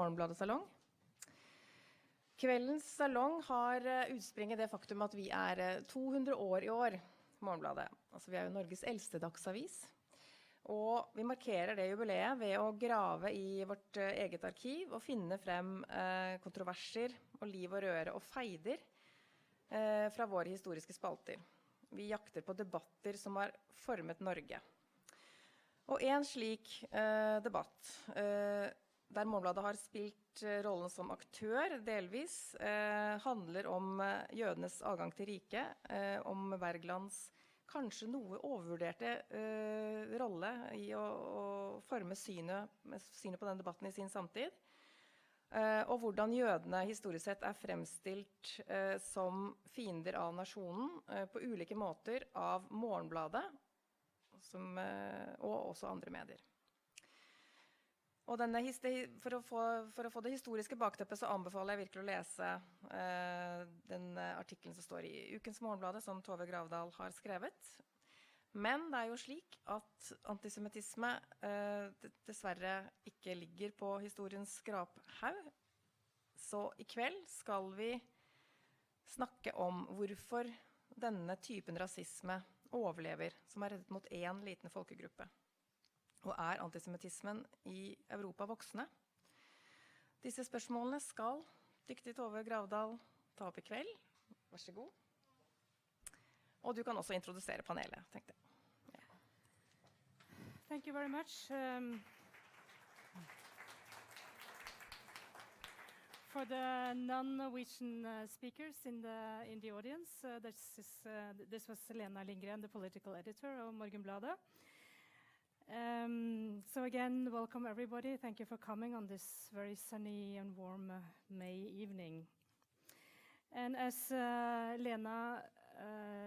Morgenbladsalong. Kveldens salong har utspring i det faktum at vi 200 år i år, Morgenbladet. Altså vi jo Norges eldste dagsavis. Og vi markerer det jubileet ved å grave i vårt eget arkiv og finne frem kontroverser og liv og røre og feider fra våre historiske spalter. Vi jakter på debatter som har formet Norge. Og en slik debatt, der Morgenbladet har spilt rollen som aktør delvis, handler om jødenes adgang til riket, om Wergelands kanskje noe overvurderte rolle i å forme synet på den debatten i sin samtid, og hvordan jødene historisk sett fremstilt som fiender av nasjonen på ulike måter av Morgenbladet og også andre medier. Og for å få det historiske bakteppet så anbefaler jeg virkelig å lese den artikkelen som står i Ukens Morgenbladet, som Tove Gravdal har skrevet. Men det jo slik at antisemittisme dessverre ikke ligger på historiens skraphaug. Så i kveld skal vi snakke om hvorfor denne typen rasisme overlever, som rettet mot en liten folkegruppe. Og antisemittismen i Europa voksne? Disse spørsmålene skal dyktig Tove Gravdal ta opp i kveld. Vær så god. Og du kan også introdusere panelet, tenkte jeg. Ja. Thank you very much. For the non-Norwegian speakers in the audience, this was Lena Lindgren, the political editor of Morgenbladet. So again, welcome everybody. Thank you for coming on this very sunny and warm May evening. And as Lena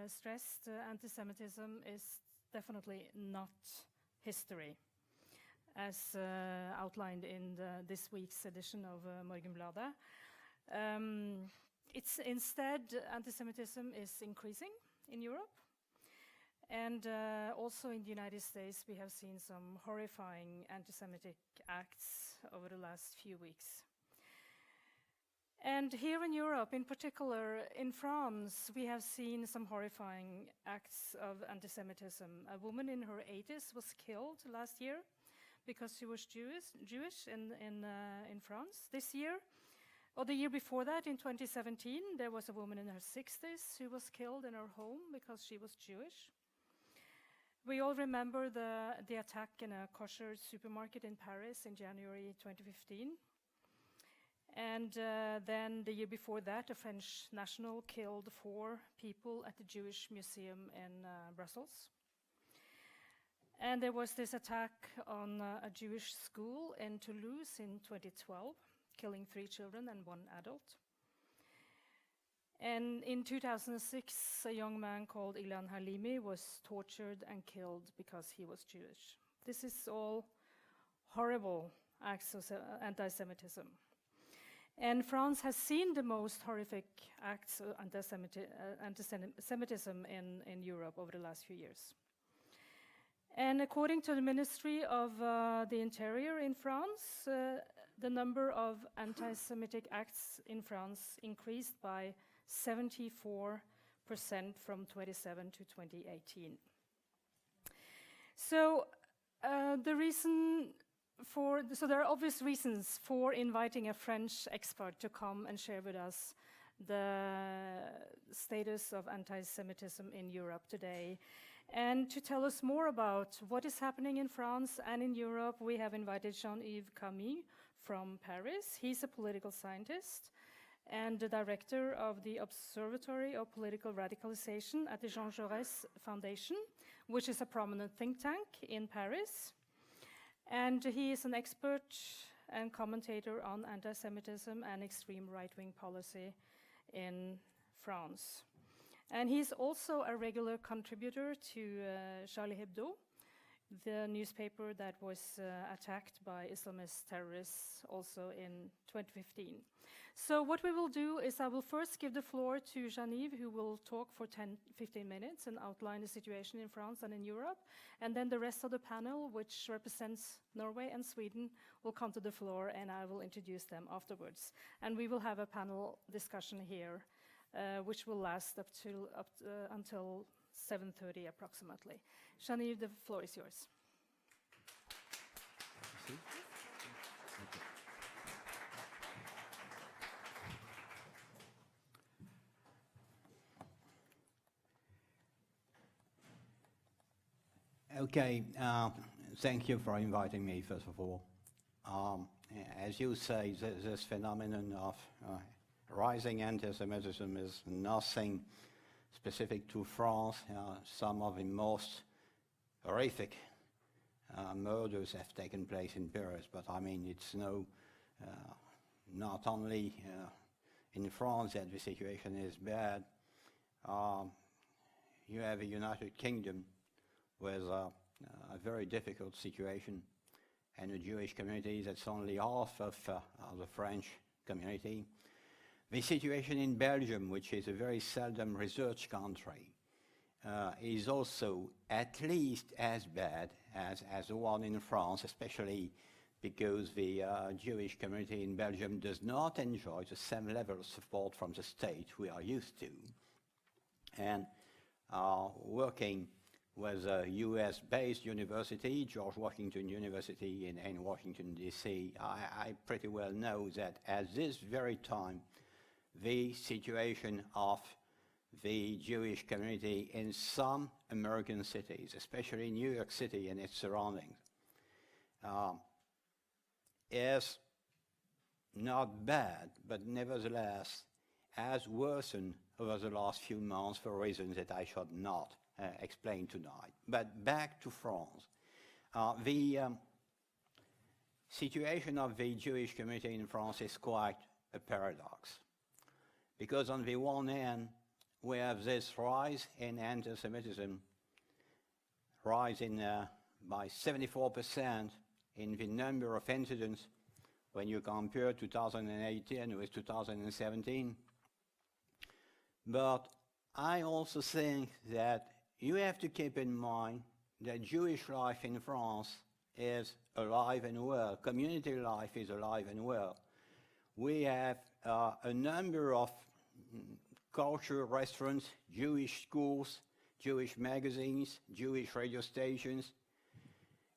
stressed, antisemitism is definitely not history, as outlined in this week's edition of Morgenbladet. It's instead, antisemitism is increasing in Europe. And also in the United States, we have seen some horrifying anti-Semitic acts over the last few weeks. And here in Europe, in particular in France, we have seen some horrifying acts of anti-Semitism. A woman in her 80s was killed last year because she was Jewish in France. This year, or the year before that, in 2017, there was a woman in her 60s who was killed in her home because she was Jewish. We all remember the attack in a kosher supermarket in Paris in January 2015. And then the year before that, a French national killed 4 people at the Jewish Museum in Brussels. And there was this attack on a Jewish school in Toulouse in 2012, killing 3 children and 1 adult. And in 2006, a young man called Ilan Halimi was tortured and killed because he was Jewish. This is all horrible acts of anti-Semitism. And France has seen the most horrific acts of anti-Semitism in Europe over the last few years. And according to the Ministry of the Interior in France, the number of anti-Semitic acts in France increased by 74% from 2017 to 2018. So there are obvious reasons for inviting a French expert to come and share with us the status of anti-Semitism in Europe today. And to tell us more about what is happening in France and in Europe, we have invited Jean-Yves Camus from Paris. He's a political scientist and the director of the Observatory of Political Radicalization at the Jean Jaurès Foundation, which is a prominent think tank in Paris. And he is an expert and commentator on anti-Semitism and extreme right-wing policy in France. And he's also a regular contributor to Charlie Hebdo, the newspaper that was attacked by Islamist terrorists also in 2015. So what we will do is I will first give the floor to Jean-Yves, who will talk for 10-15 minutes and outline the situation in France and in Europe. And then the rest of the panel, which represents Norway and Sweden, will come to the floor and I will introduce them afterwards. And we will have a panel discussion here, which will last until 7:30 approximately. Jean-Yves, the floor is yours. Okay, thank you for inviting me, first of all. As you say, this phenomenon of rising anti-Semitism is nothing specific to France. Some of the most horrific murders have taken place in Paris, but I mean, it's not only in France that the situation is bad. You have a United Kingdom with a very difficult situation, and a Jewish community that's only half of the French community. The situation in Belgium, which is a very seldom researched country, is also at least as bad as the one in France, especially because the Jewish community in Belgium does not enjoy the same level of support from the state we are used to. And working with a US-based university, George Washington University in Washington, D.C., I pretty well know that at this very time, the situation of the Jewish community in some American cities, especially New York City and its surroundings, is not bad, but nevertheless has worsened over the last few months for reasons that I should not explain tonight. But back to France. The situation of the Jewish community in France is quite a paradox. Because on the one hand, we have this rise in anti-Semitism, rising by 74% in the number of incidents when you compare 2018 with 2017. But I also think that you have to keep in mind that Jewish life in France is alive and well. Community life is alive and well. We have a number of culture restaurants, Jewish schools, Jewish magazines, Jewish radio stations,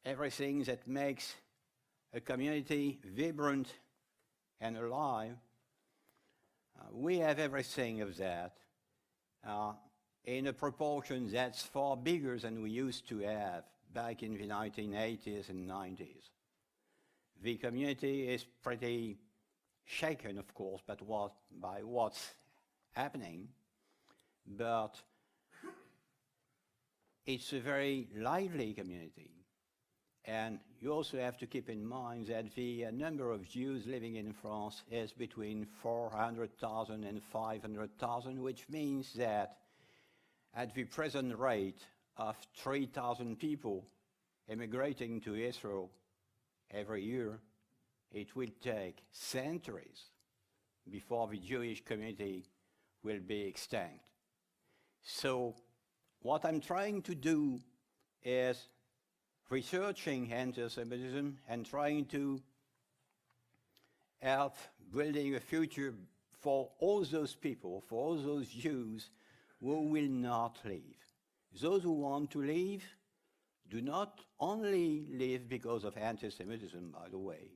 everything that makes a community vibrant and alive. We have everything of that in a proportion that's far bigger than we used to have back in the 1980s and 90s. The community is pretty shaken, of course, by what's happening, but it's a very lively community. And you also have to keep in mind that the number of Jews living in France is between 400,000 and 500,000, which means that at the present rate of 3,000 people immigrating to Israel every year, it will take centuries before the Jewish community will be extinct. So what I'm trying to do is researching anti-Semitism and trying to help building a future for all those people, for all those Jews who will not leave. Those who want to leave do not only live because of anti-Semitism, by the way.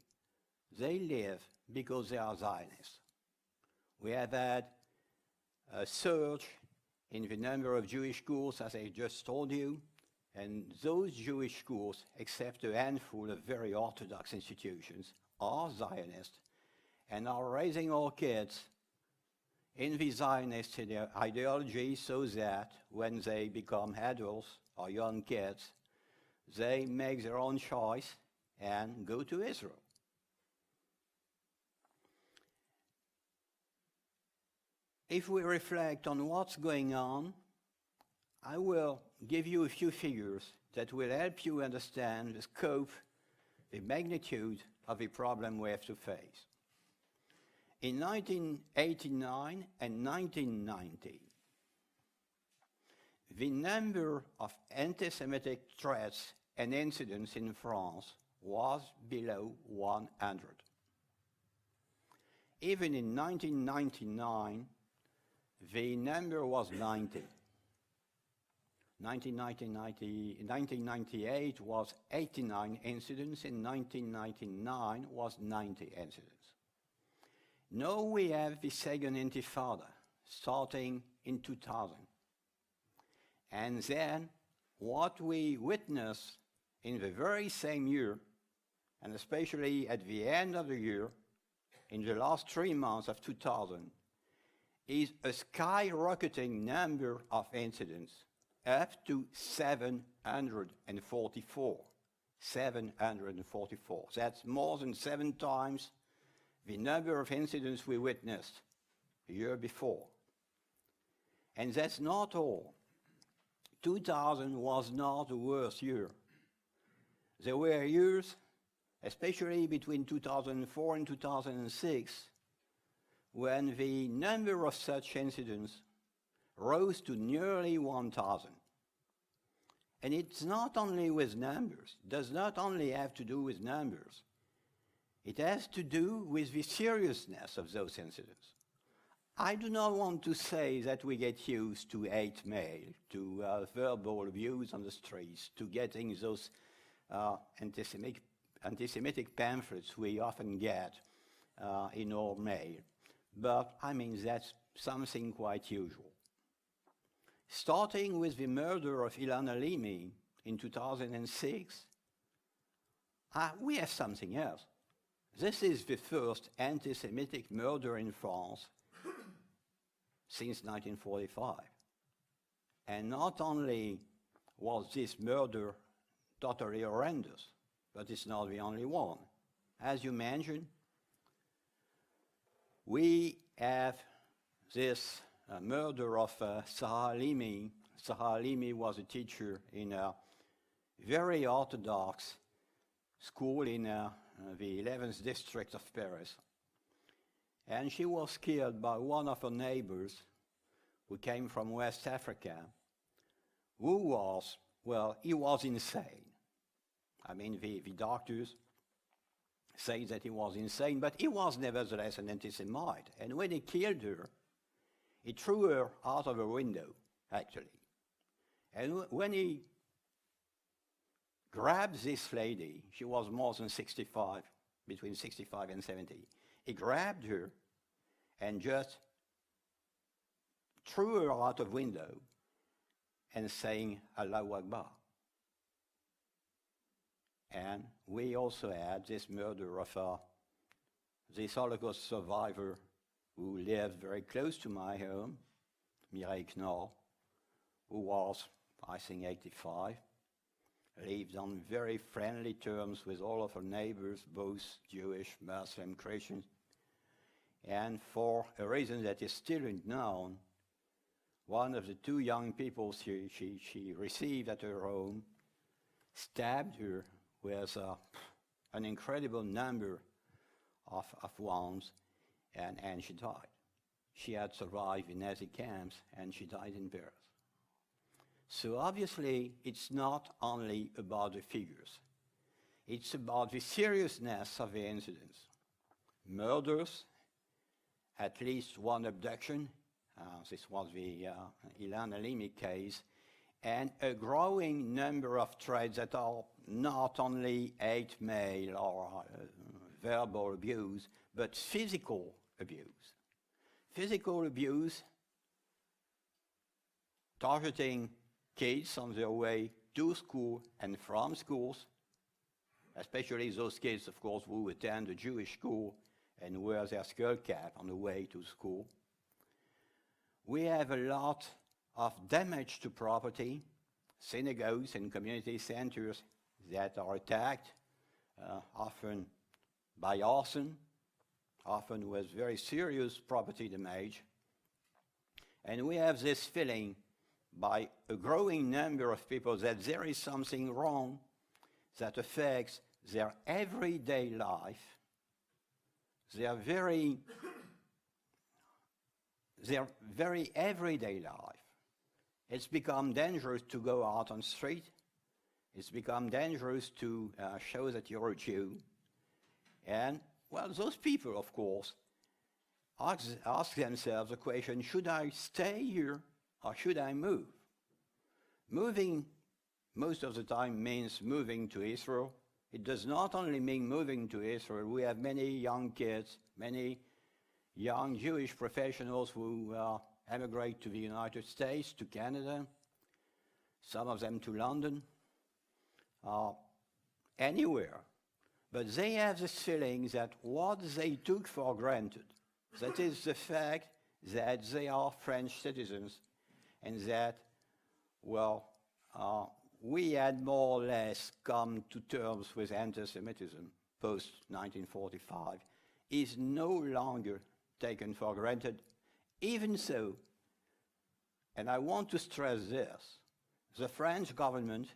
They live because they are Zionists. We have had a surge in the number of Jewish schools, as I just told you, and those Jewish schools, except a handful of very orthodox institutions, are Zionist and are raising our kids in the Zionist ideology so that when they become adults or young kids, they make their own choice and go to Israel. If we reflect on what's going on, I will give you a few figures that will help you understand the scope, the magnitude of the problem we have to face. In 1989 and 1990, the number of anti-Semitic threats and incidents in France was below 100. Even in 1999, the number was 90. 1998 was 89 incidents, in 1999 was 90 incidents. Now we have the second intifada, starting in 2000. And then what we witnessed in the very same year, and especially at the end of the year, in the last 3 months of 2000, is a skyrocketing number of incidents, up to 744. 744. That's more than 7 times the number of incidents we witnessed the year before. And that's not all. 2000 was not the worst year. There were years, especially between 2004 and 2006, when the number of such incidents rose to nearly 1,000. And it's not only with numbers. It does not only have to do with numbers. It has to do with the seriousness of those incidents. I do not want to say that we get used to hate mail, to verbal abuse on the streets, to getting those anti-Semitic pamphlets we often get in our mail. But, I mean, that's something quite usual. Starting with the murder of Ilan Halimi in 2006, we have something else. This is the first anti-Semitic murder in France since 1945. And not only was this murder totally horrendous, but it's not the only one. As you mentioned, we have this murder of Sarah Halimi. Sarah Halimi was a teacher in a very orthodox school in the 11th district of Paris. And she was killed by one of her neighbors who came from West Africa, who was, well, he was insane. I mean, the doctors say that he was insane, but he was nevertheless an anti-Semite. And when he killed her, he threw her out of a window, actually. And when he grabbed this lady, she was more than 65, between 65 and 70. He grabbed her and just threw her out of window and saying, Allahu Akbar. And we also had this murder of this Holocaust survivor who lived very close to my home, Mireille Knorr, who was, I think, 85, lived on very friendly terms with all of her neighbors, both Jewish, Muslim, Christian. And for a reason that is still unknown, one of the 2 young people she received at her home stabbed her with an incredible number of wounds, and she died. She had survived in Nazi camps, and she died in Paris. So obviously, it's not only about the figures. It's about the seriousness of the incidents. Murders, at least one abduction, this was the Ilan Halimi case, and a growing number of threats that are not only hate mail or verbal abuse, but physical abuse. Physical abuse targeting kids on their way to school and from schools, especially those kids, of course, who attend a Jewish school and wear their skull cap on the way to school. We have a lot of damage to property, synagogues and community centers that are attacked, often by arson, often with very serious property damage. And we have this feeling by a growing number of people that there is something wrong that affects their everyday life, their very everyday life. It's become dangerous to go out on the street. It's become dangerous to show that you're a Jew. And, well, those people, of course, ask themselves the question, should I stay here or should I move? Moving, most of the time, means moving to Israel. It does not only mean moving to Israel. We have many young kids, many young Jewish professionals who emigrate to the United States, to Canada, some of them to London, anywhere. But they have this feeling that what they took for granted, that is the fact that they are French citizens and that, well, we had more or less come to terms with anti-Semitism post-1945, is no longer taken for granted. Even so, and I want to stress this, the French government,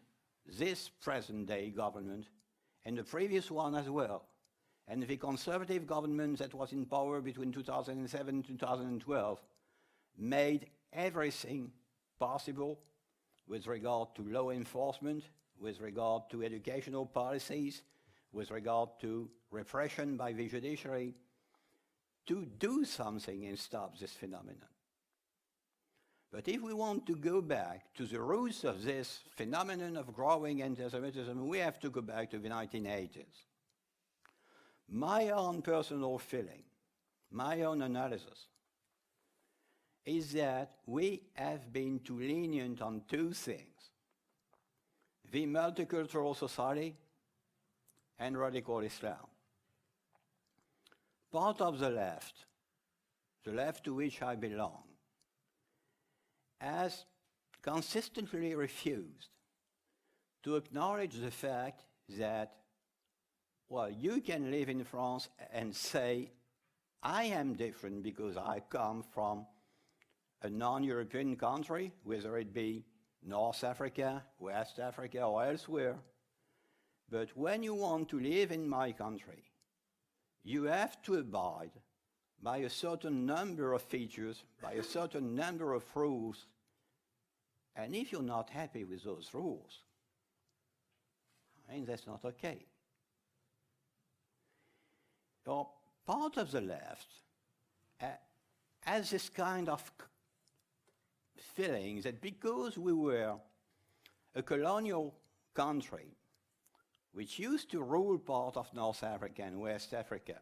this present-day government, and the previous one as well, and the conservative government that was in power between 2007 and 2012, made everything possible with regard to law enforcement, with regard to educational policies, with regard to repression by the judiciary, to do something and stop this phenomenon. But if we want to go back to the roots of this phenomenon of growing anti-Semitism, we have to go back to the 1980s. My own personal feeling, my own analysis, is that we have been too lenient on two things: the multicultural society and radical Islam. Part of the left to which I belong, has consistently refused to acknowledge the fact that, well, you can live in France and say, I am different because I come from a non-European country, whether it be North Africa, West Africa, or elsewhere. But when you want to live in my country, you have to abide by a certain number of features, by a certain number of rules, and if you're not happy with those rules, I mean, that's not okay. So part of the left has this kind of feeling that because we were a colonial country which used to rule part of North Africa and West Africa,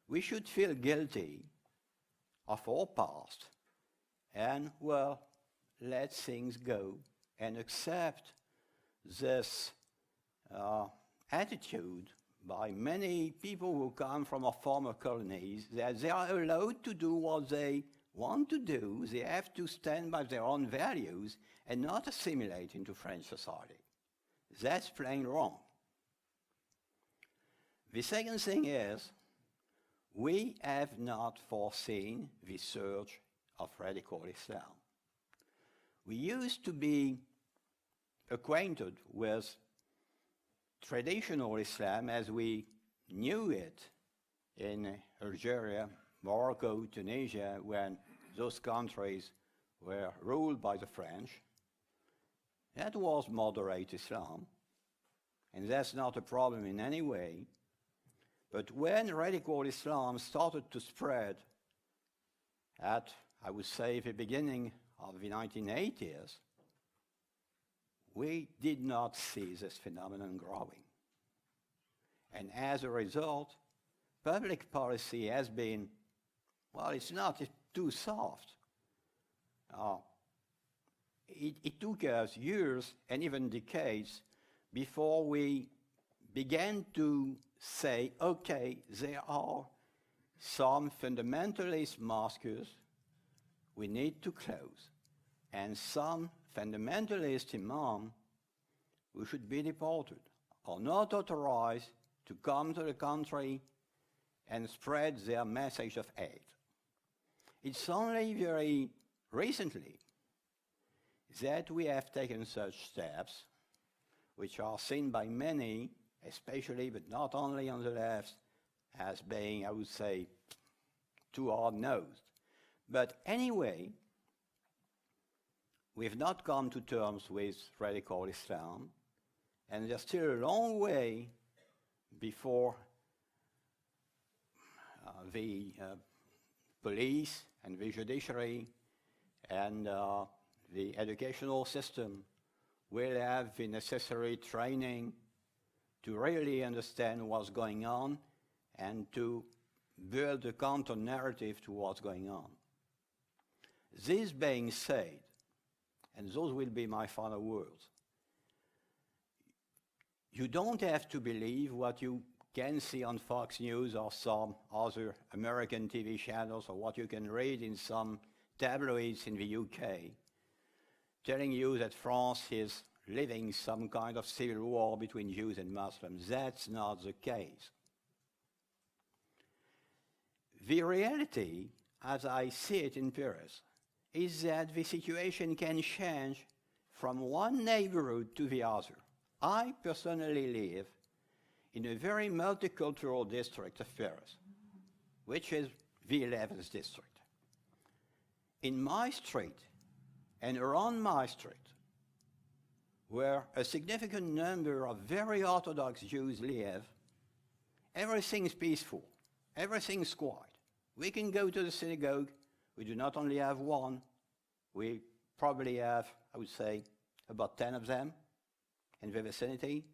we should feel guilty of our past and, well, let things go and accept this attitude by many people who come from our former colonies, that they are allowed to do what they want to do. They have to stand by their own values and not assimilate into French society. That's plain wrong. The second thing is, we have not foreseen the surge of radical Islam. We used to be acquainted with traditional Islam as we knew it in Algeria, Morocco, Tunisia, when those countries were ruled by the French. That was moderate Islam, and that's not a problem in any way. But when radical Islam started to spread at, I would say, the beginning of the 1980s, we did not see this phenomenon growing. And as a result, public policy has been, well, it's too soft. It took us years and even decades before we began to say, okay, there are some fundamentalist mosques we need to close, and some fundamentalist imam who should be deported or not authorized to come to the country and spread their message of hate. It's only very recently that we have taken such steps, which are seen by many, especially but not only on the left, as being, I would say, too hard-nosed. But anyway, we've not come to terms with radical Islam, and there's still a long way before the police and the judiciary and the educational system will have the necessary training to really understand what's going on and to build a counter-narrative to what's going on. This being said, and those will be my final words, you don't have to believe what you can see on Fox News or some other American TV channels, or what you can read in some tabloids in the UK, telling you that France is living some kind of civil war between Jews and Muslims. That's not the case. The reality, as I see it in Paris, is that the situation can change from one neighborhood to the other. I personally live in a very multicultural district of Paris, which is the 11th district. In my street and around my street, where a significant number of very Orthodox Jews live, everything's peaceful, everything's quiet. We can go to the synagogue. We do not only have one, we probably have, I would say, about 10 of them in the vicinity.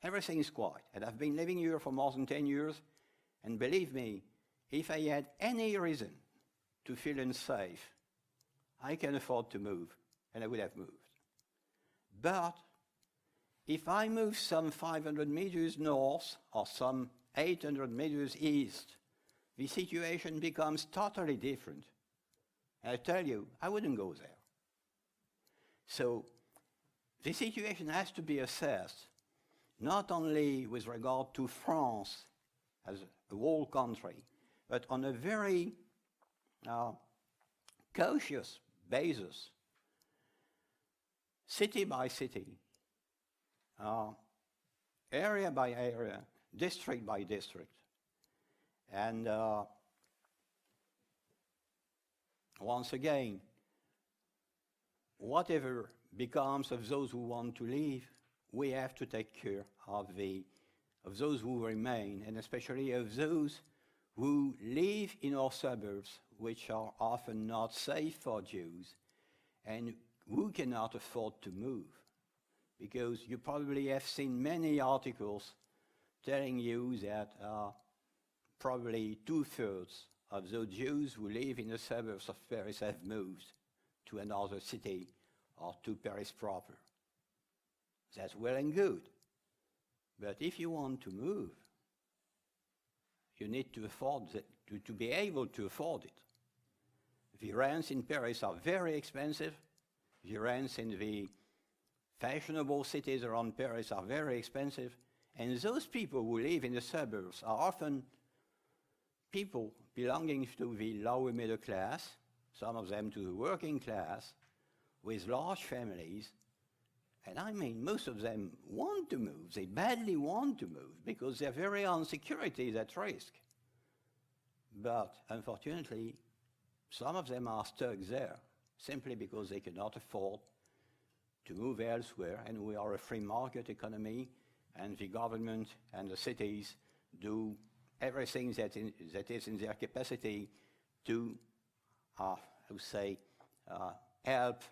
Everything is quiet. And I've been living here for more than 10 years, and believe me, if I had any reason to feel unsafe, I can afford to move, and I would have moved. But if I move some 500 meters north or some 800 meters east, the situation becomes totally different. And I tell you, I wouldn't go there. So the situation has to be assessed not only with regard to France as a whole country, but on a very cautious basis, city by city, area by area, district by district. And once again, whatever becomes of those who want to leave, we have to take care of those who remain, and especially of those who live in our suburbs, which are often not safe for Jews, and who cannot afford to move. Because you probably have seen many articles telling you that probably 2/3 of those Jews who live in the suburbs of Paris have moved to another city or to Paris proper. That's well and good. But if you want to move, you need to afford it, to be able to afford it. The rents in Paris are very expensive. The rents in the fashionable cities around Paris are very expensive. And those people who live in the suburbs are often people belonging to the lower middle class, some of them to the working class, with large families. And I mean, most of them want to move. They badly want to move because their very own security is at risk. But unfortunately, some of them are stuck there simply because they cannot afford to move elsewhere. And we are a free market economy, and the government and the cities do everything that is in their capacity to, I would say, help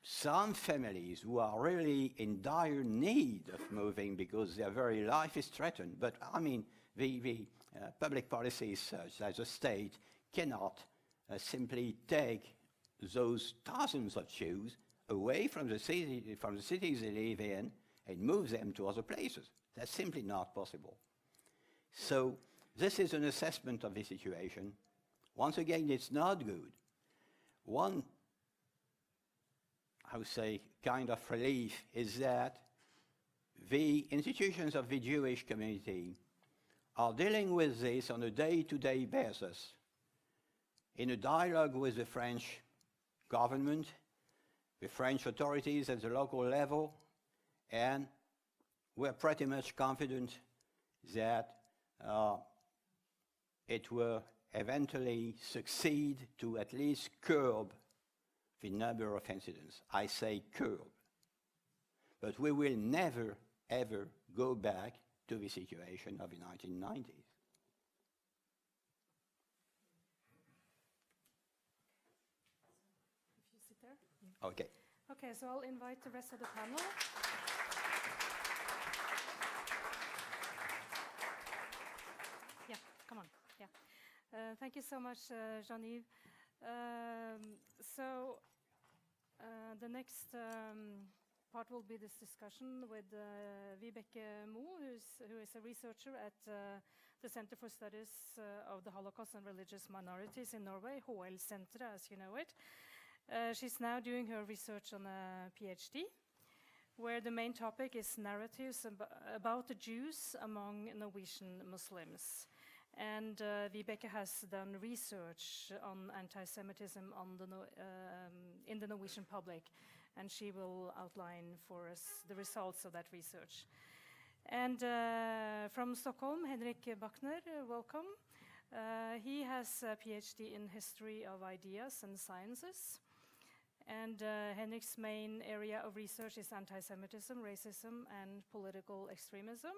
some families who are really in dire need of moving because their very life is threatened. But I mean, the public policy is such that the state cannot simply take those thousands of Jews away from the cities they live in and move them to other places. That's simply not possible. So this is an assessment of the situation. Once again, it's not good. One, I would say, kind of relief is that the institutions of the Jewish community are dealing with this on a day-to-day basis in a dialogue with the French government the French authorities at the local level, and we're pretty much confident that it will eventually succeed to at least curb the number of incidents. I say curb. But we will never, ever go back to the situation of the 1990s. If you sit there. Okay. Okay, so I'll invite the rest of the panel. Yeah, come on. Yeah. Thank you so much, Jean-Yves. The next part will be this discussion with Vibeke Moe, who is a researcher at the Center for Studies of the Holocaust and Religious Minorities in Norway, HL-senteret, as you know it. She's now doing her research on a PhD, where the main topic is narratives about the Jews among Norwegian Muslims. And Vibeke has done research on anti-Semitism in the Norwegian public, and she will outline for us the results of that research. And from Stockholm, Henrik Bachner, welcome. He has a PhD in history of ideas and sciences. And Henrik's main area of research is anti-Semitism, racism, and political extremism.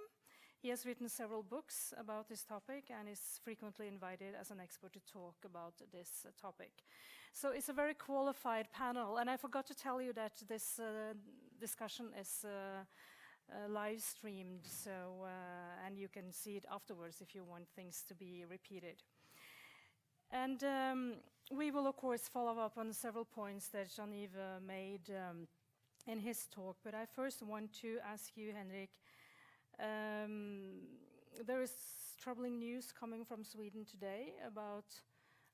He has written several books about this topic and is frequently invited as an expert to talk about this topic. So it's a very qualified panel, and I forgot to tell you that this discussion is live streamed, so and you can see it afterwards if you want things to be repeated. And we will, of course, follow up on several points that Jean-Yves made in his talk, but I first want to ask you, Henrik, there is troubling news coming from Sweden today about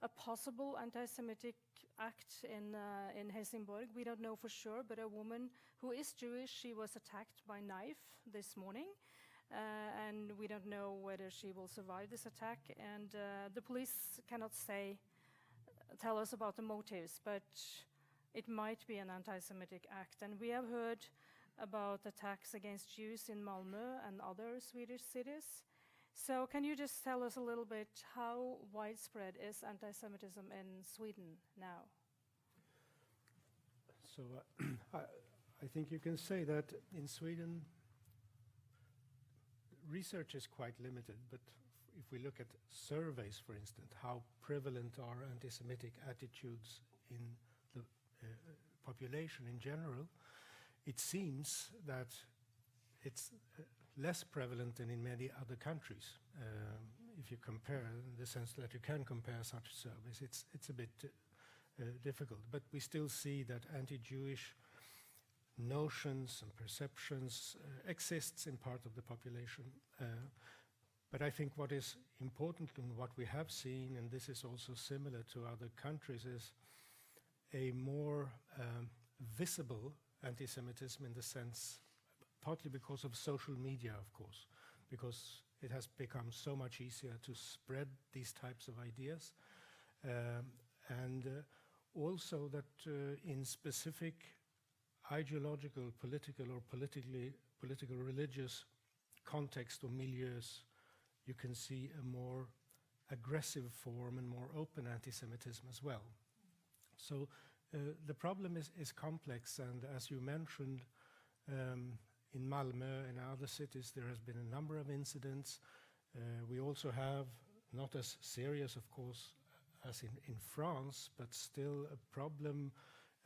a possible anti-Semitic act in Helsingborg. We don't know for sure, but a woman who is Jewish, she was attacked by knife this morning, and we don't know whether she will survive this attack. And the police cannot tell us about the motives, but it might be an anti-Semitic act. And we have heard about attacks against Jews in Malmö and other Swedish cities. So can you just tell us a little bit how widespread is anti-Semitism in Sweden now? So I think you can say that in Sweden, research is quite limited, but if we look at surveys, for instance, how prevalent are anti-Semitic attitudes in the population in general, it seems that it's less prevalent than in many other countries. If you compare, in the sense that you can compare such surveys, it's a bit difficult. But we still see that anti-Jewish notions and perceptions exists in part of the population. But I think what is important and what we have seen, and this is also similar to other countries, is a more visible anti-Semitism in the sense, partly because of social media, of course, because it has become so much easier to spread these types of ideas. And also that in specific ideological, political, or political religious context or milieus, you can see a more aggressive form and more open anti-Semitism as well. So the problem is complex, and as you mentioned, in Malmö and other cities there has been a number of incidents. We also have, not as serious of course as in France, but still a problem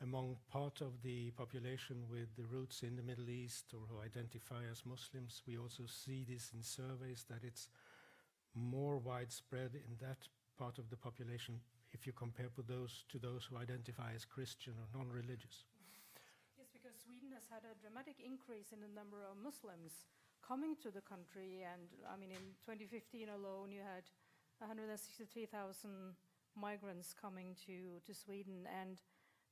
among part of the population with the roots in the Middle East or who identify as Muslims. We also see this in surveys that it's more widespread in that part of the population if you compare to those who identify as Christian or non-religious. Yes, because Sweden has had a dramatic increase in the number of Muslims coming to the country, and I mean in 2015 alone you had 163,000 migrants coming to Sweden, and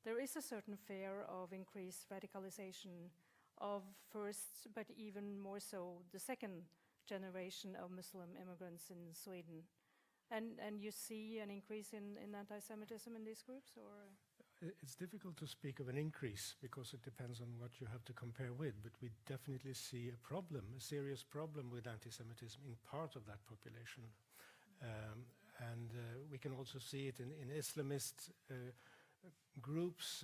there is a certain fear of increased radicalization of first, but even more so, the second generation of Muslim immigrants in Sweden. And you see an increase in anti-Semitism in these groups, or? it's difficult to speak of an increase because it depends on what you have to compare with, but we definitely see a problem, a serious problem with anti-Semitism in part of that population. And we can also see it in Islamist groups,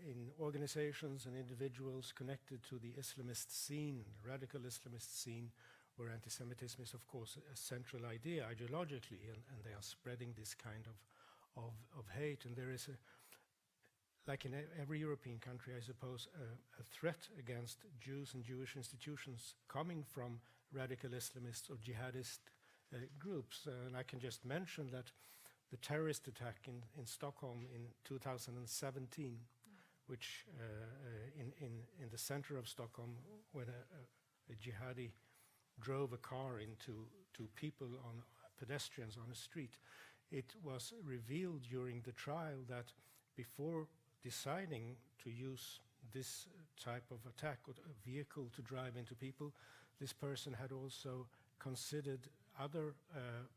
in organizations and individuals connected to the Islamist scene, radical Islamist scene, where anti-Semitism is, of course, a central idea ideologically, and they are spreading this kind of hate. And there is, like in every European country, I suppose, a threat against Jews and Jewish institutions coming from radical Islamists or jihadist groups. And I can just mention that the terrorist attack in Stockholm in 2017, which in the center of Stockholm, when a jihadi drove a car into people, on pedestrians on a street, it was revealed during the trial that before deciding to use this type of attack or a vehicle to drive into people, this person had also considered other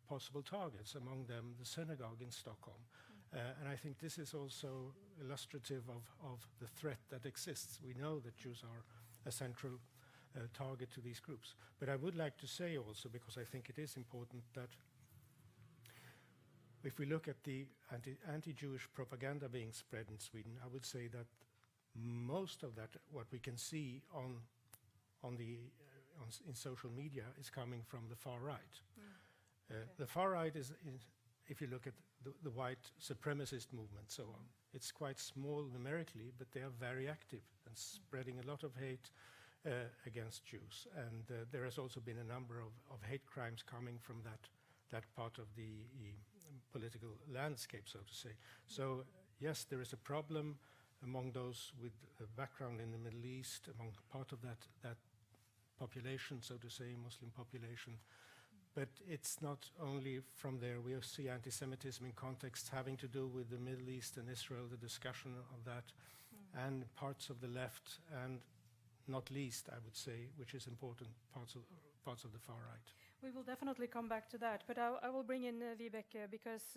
possible targets, among them the synagogue in Stockholm. And I think this is also illustrative of the threat that exists. We know that Jews are a central target to these groups. But I would like to say also, because I think it is important, that if we look at the anti-Jewish propaganda being spread in Sweden, I would say that most of that, what we can see in social media, is coming from the far right. Okay. The far right is, if you look at the white supremacist movement, so on, it's quite small numerically, but they are very active and spreading a lot of hate against Jews. And there has also been a number of hate crimes coming from that part of the political landscape, so to say. So yes, there is a problem among those with a background in the Middle East, among part of that population, so to say, Muslim population. But it's not only from there. We see anti-Semitism in contexts having to do with the Middle East and Israel, the discussion of that, and parts of the left, and not least, I would say, which is important, parts of the far right. We will definitely come back to that, but I will bring in Vibeke, because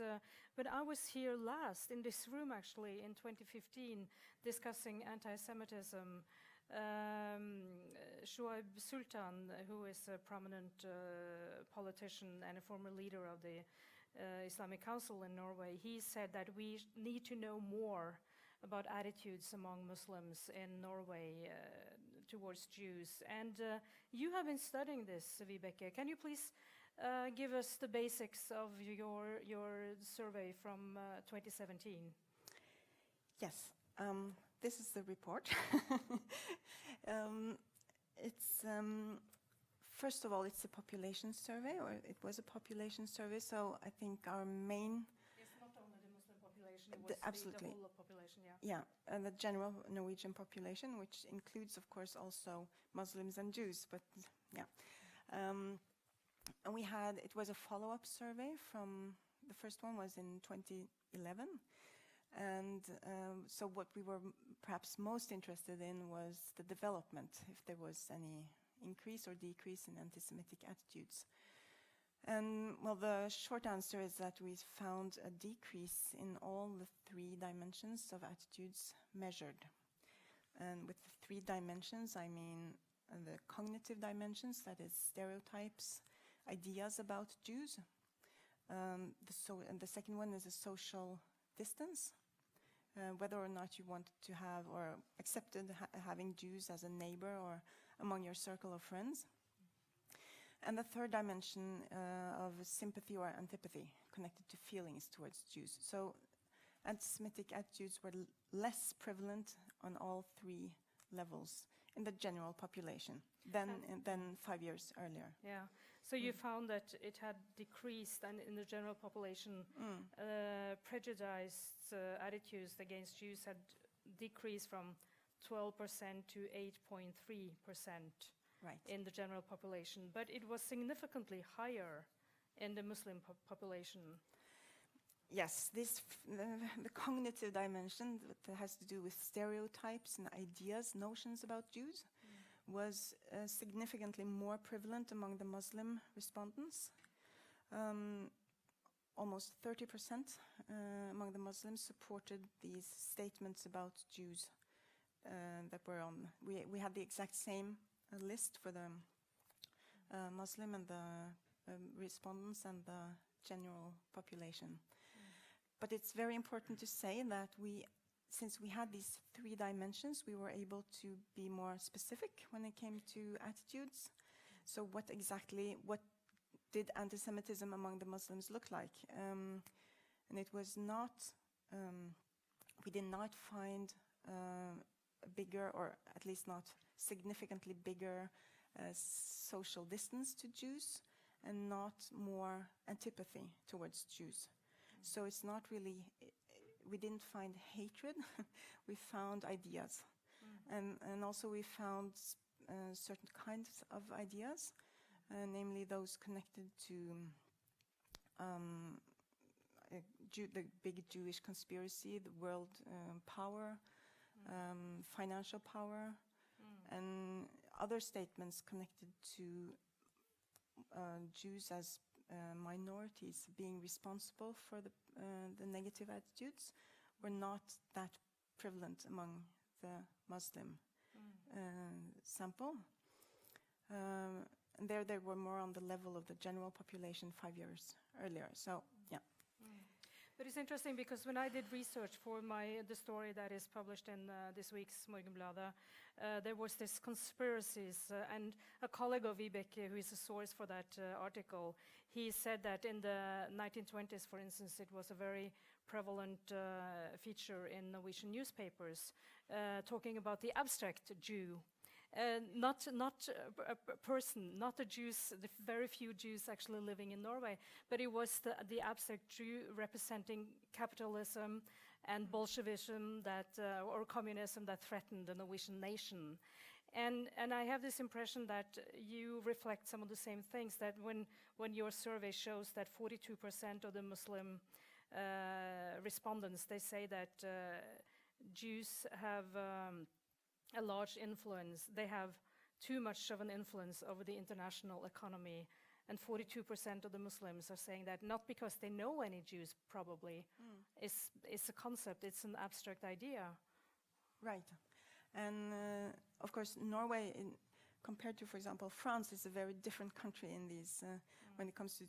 when I was here last in this room, actually, in 2015, discussing anti-Semitism, Shoaib Sultan, who is a prominent politician and a former leader of the Islamic Council in Norway, he said that we need to know more about attitudes among Muslims in Norway towards Jews. And you have been studying this, Vibeke. Can you please give us the basics of your survey from 2017? Yes. This is the report. It's first of all, it's a population survey, or it was a population survey. So I think our main it's not only the Muslim population; it was absolutely the whole population. Yeah, and the general Norwegian population, which includes, of course, also Muslims and Jews. But yeah, and it was a follow-up survey from the first one was in 2011. And so what we were perhaps most interested in was the development, if there was any increase or decrease in anti-Semitic attitudes. And well, the short answer is that we found a decrease in all the 3 dimensions of attitudes measured. And with the 3 dimensions, I mean the cognitive dimensions, that is stereotypes, ideas about Jews. And the second one is a social distance, whether or not you want to have or accepted having Jews as a neighbor or among your circle of friends. And the third dimension of sympathy or antipathy connected to feelings towards Jews. So anti-Semitic attitudes were less prevalent on all 3 levels in the general population than 5 years earlier. Yeah. So you found that it had decreased, and in the general population, prejudiced attitudes against Jews had decreased from 12% to 8.3%. Right. In the general population, but it was significantly higher in the Muslim population. Yes, the cognitive dimension that has to do with stereotypes and ideas, notions about Jews, was significantly more prevalent among the Muslim respondents. almost 30% among the Muslims supported these statements about Jews that were on. We had the exact same list for the Muslim and the respondents and the general population. But it's very important to say that since we had these three dimensions, we were able to be more specific when it came to attitudes. So what did anti-Semitism among the Muslims look like? And it was not, we did not find a bigger, or at least not significantly bigger, social distance to Jews, and not more antipathy towards Jews. So it's not really, we didn't find hatred, we found ideas. And also we found certain kinds of ideas, namely those connected to the big Jewish conspiracy, the world power, financial power, and other statements connected to Jews as minorities being responsible for the negative attitudes were not that prevalent among the Muslim sample. And there they were more on the level of the general population 5 years earlier. So, yeah. But it's interesting because when I did research for the story that is published in this week's Morgenbladet, there was this conspiracies, and a colleague of Vibeke, who is a source for that article, he said that in the 1920s, for instance, it was a very prevalent feature in Norwegian newspapers, talking about the abstract Jew. Not a person, not the Jews, the very few Jews actually living in Norway, but it was the abstract Jew representing capitalism and Bolshevism or communism that threatened the Norwegian nation. And I have this impression that you reflect some of the same things, that when your survey shows that 42% of the Muslim respondents, they say that Jews have a large influence. They have too much of an influence over the international economy. And 42% of the Muslims are saying that not because they know any Jews, probably. It's a concept, it's an abstract idea. Right. And of course, Norway, compared to, for example, France, is a very different country in these, when it comes to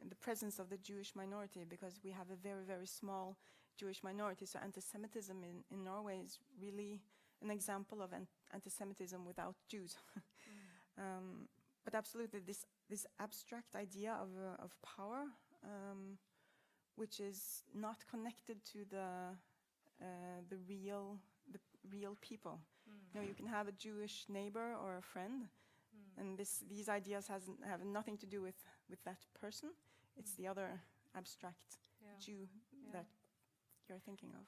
the presence of the Jewish minority, because we have a very, very small Jewish minority. So anti-Semitism in Norway is really an example of anti-Semitism without Jews. But absolutely, this abstract idea of power, which is not connected to the real people. You can have a Jewish neighbor or a friend, and these ideas have nothing to do with that person. It's the other abstract Jew that you're thinking of.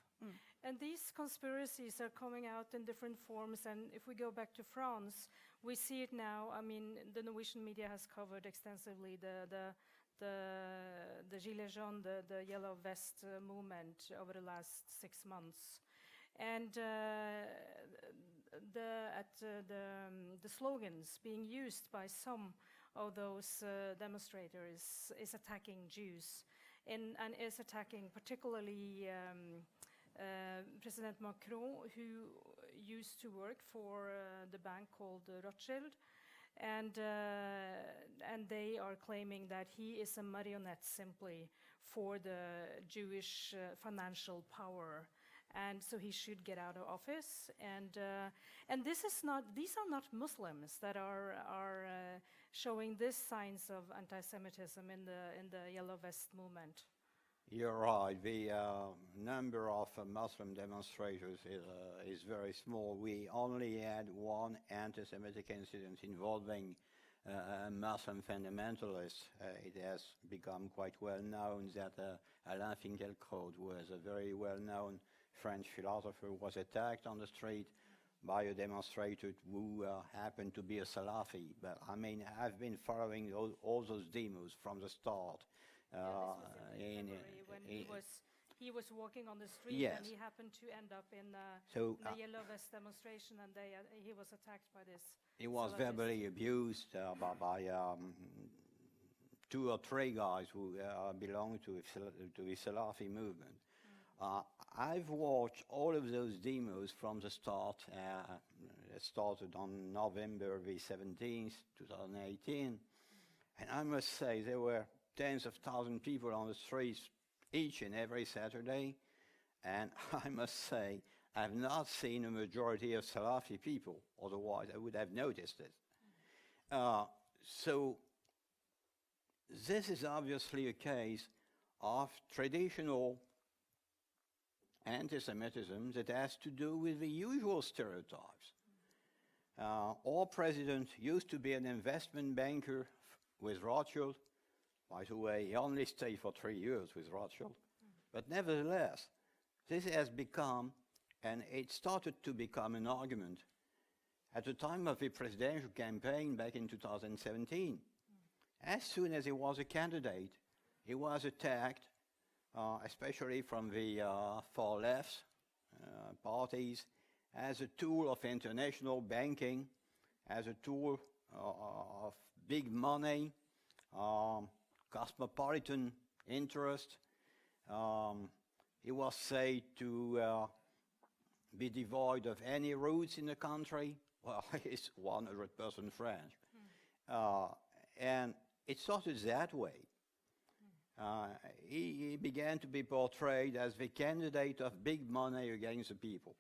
And these conspiracies are coming out in different forms, and if we go back to France, we see it now. I mean, the Norwegian media has covered extensively the Gilets jaunes, the yellow vest movement over the last 6 months. And the slogans being used by some of those demonstrators is attacking Jews, and is attacking particularly President Macron, who used to work for the bank called Rothschild, and they are claiming that he is a marionette simply for the Jewish financial power, and so he should get out of office. And these are not Muslims that are showing these signs of anti-Semitism in the yellow vest movement. You're right. The number of Muslim demonstrators is very small. We only had one anti-Semitic incident involving a Muslim fundamentalist. It has become quite well known that Alain Finkielkraut, who was a very well-known French philosopher, was attacked on the street by a demonstrator who happened to be a Salafi. But I mean, I've been following all those demos from the start. When he was walking on the street, yes. and he happened to end up in the yellow vest demonstration, and he was attacked by this. He was verbally abused by 2 or 3 guys who belong to the Salafi movement. I've watched all of those demos from the start. It started on November the 17th, 2018. And I must say, there were tens of thousands of people on the streets each and every Saturday. And I must say, I've not seen a majority of Salafi people, otherwise I would have noticed it. So this is obviously a case of traditional anti-Semitism that has to do with the usual stereotypes. Our president used to be an investment banker with Rothschild. By the way, he only stayed for 3 years with Rothschild. But nevertheless, this has become, and it started to become an argument at the time of the presidential campaign back in 2017. As soon as he was a candidate, he was attacked, especially from the far left parties, as a tool of international banking, as a tool of big money, cosmopolitan interest. He was said to be devoid of any roots in the country. Well, he's 100% French. And it started that way. He began to be portrayed as the candidate of big money against the people.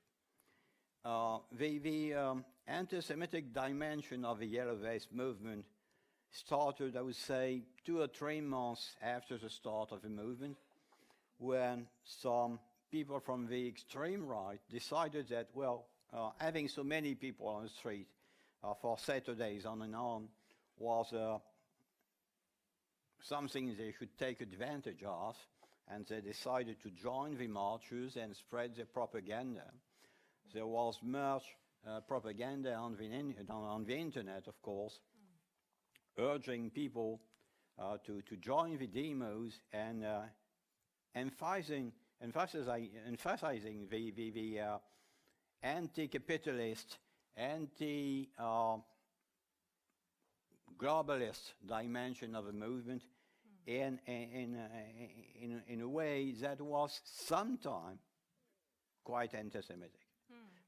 The anti-Semitic dimension of the Yellow Vest movement started, I would say, 2 or 3 months after the start of the movement, when some people from the extreme right decided that, well, having so many people on the street for Saturdays on and on was something they should take advantage of, and they decided to join the marches and spread their propaganda. There was much propaganda on the internet, of course, urging people to join the demos and emphasizing the anti-capitalist, anti-globalist dimension of the movement in a way that was sometimes quite anti-Semitic.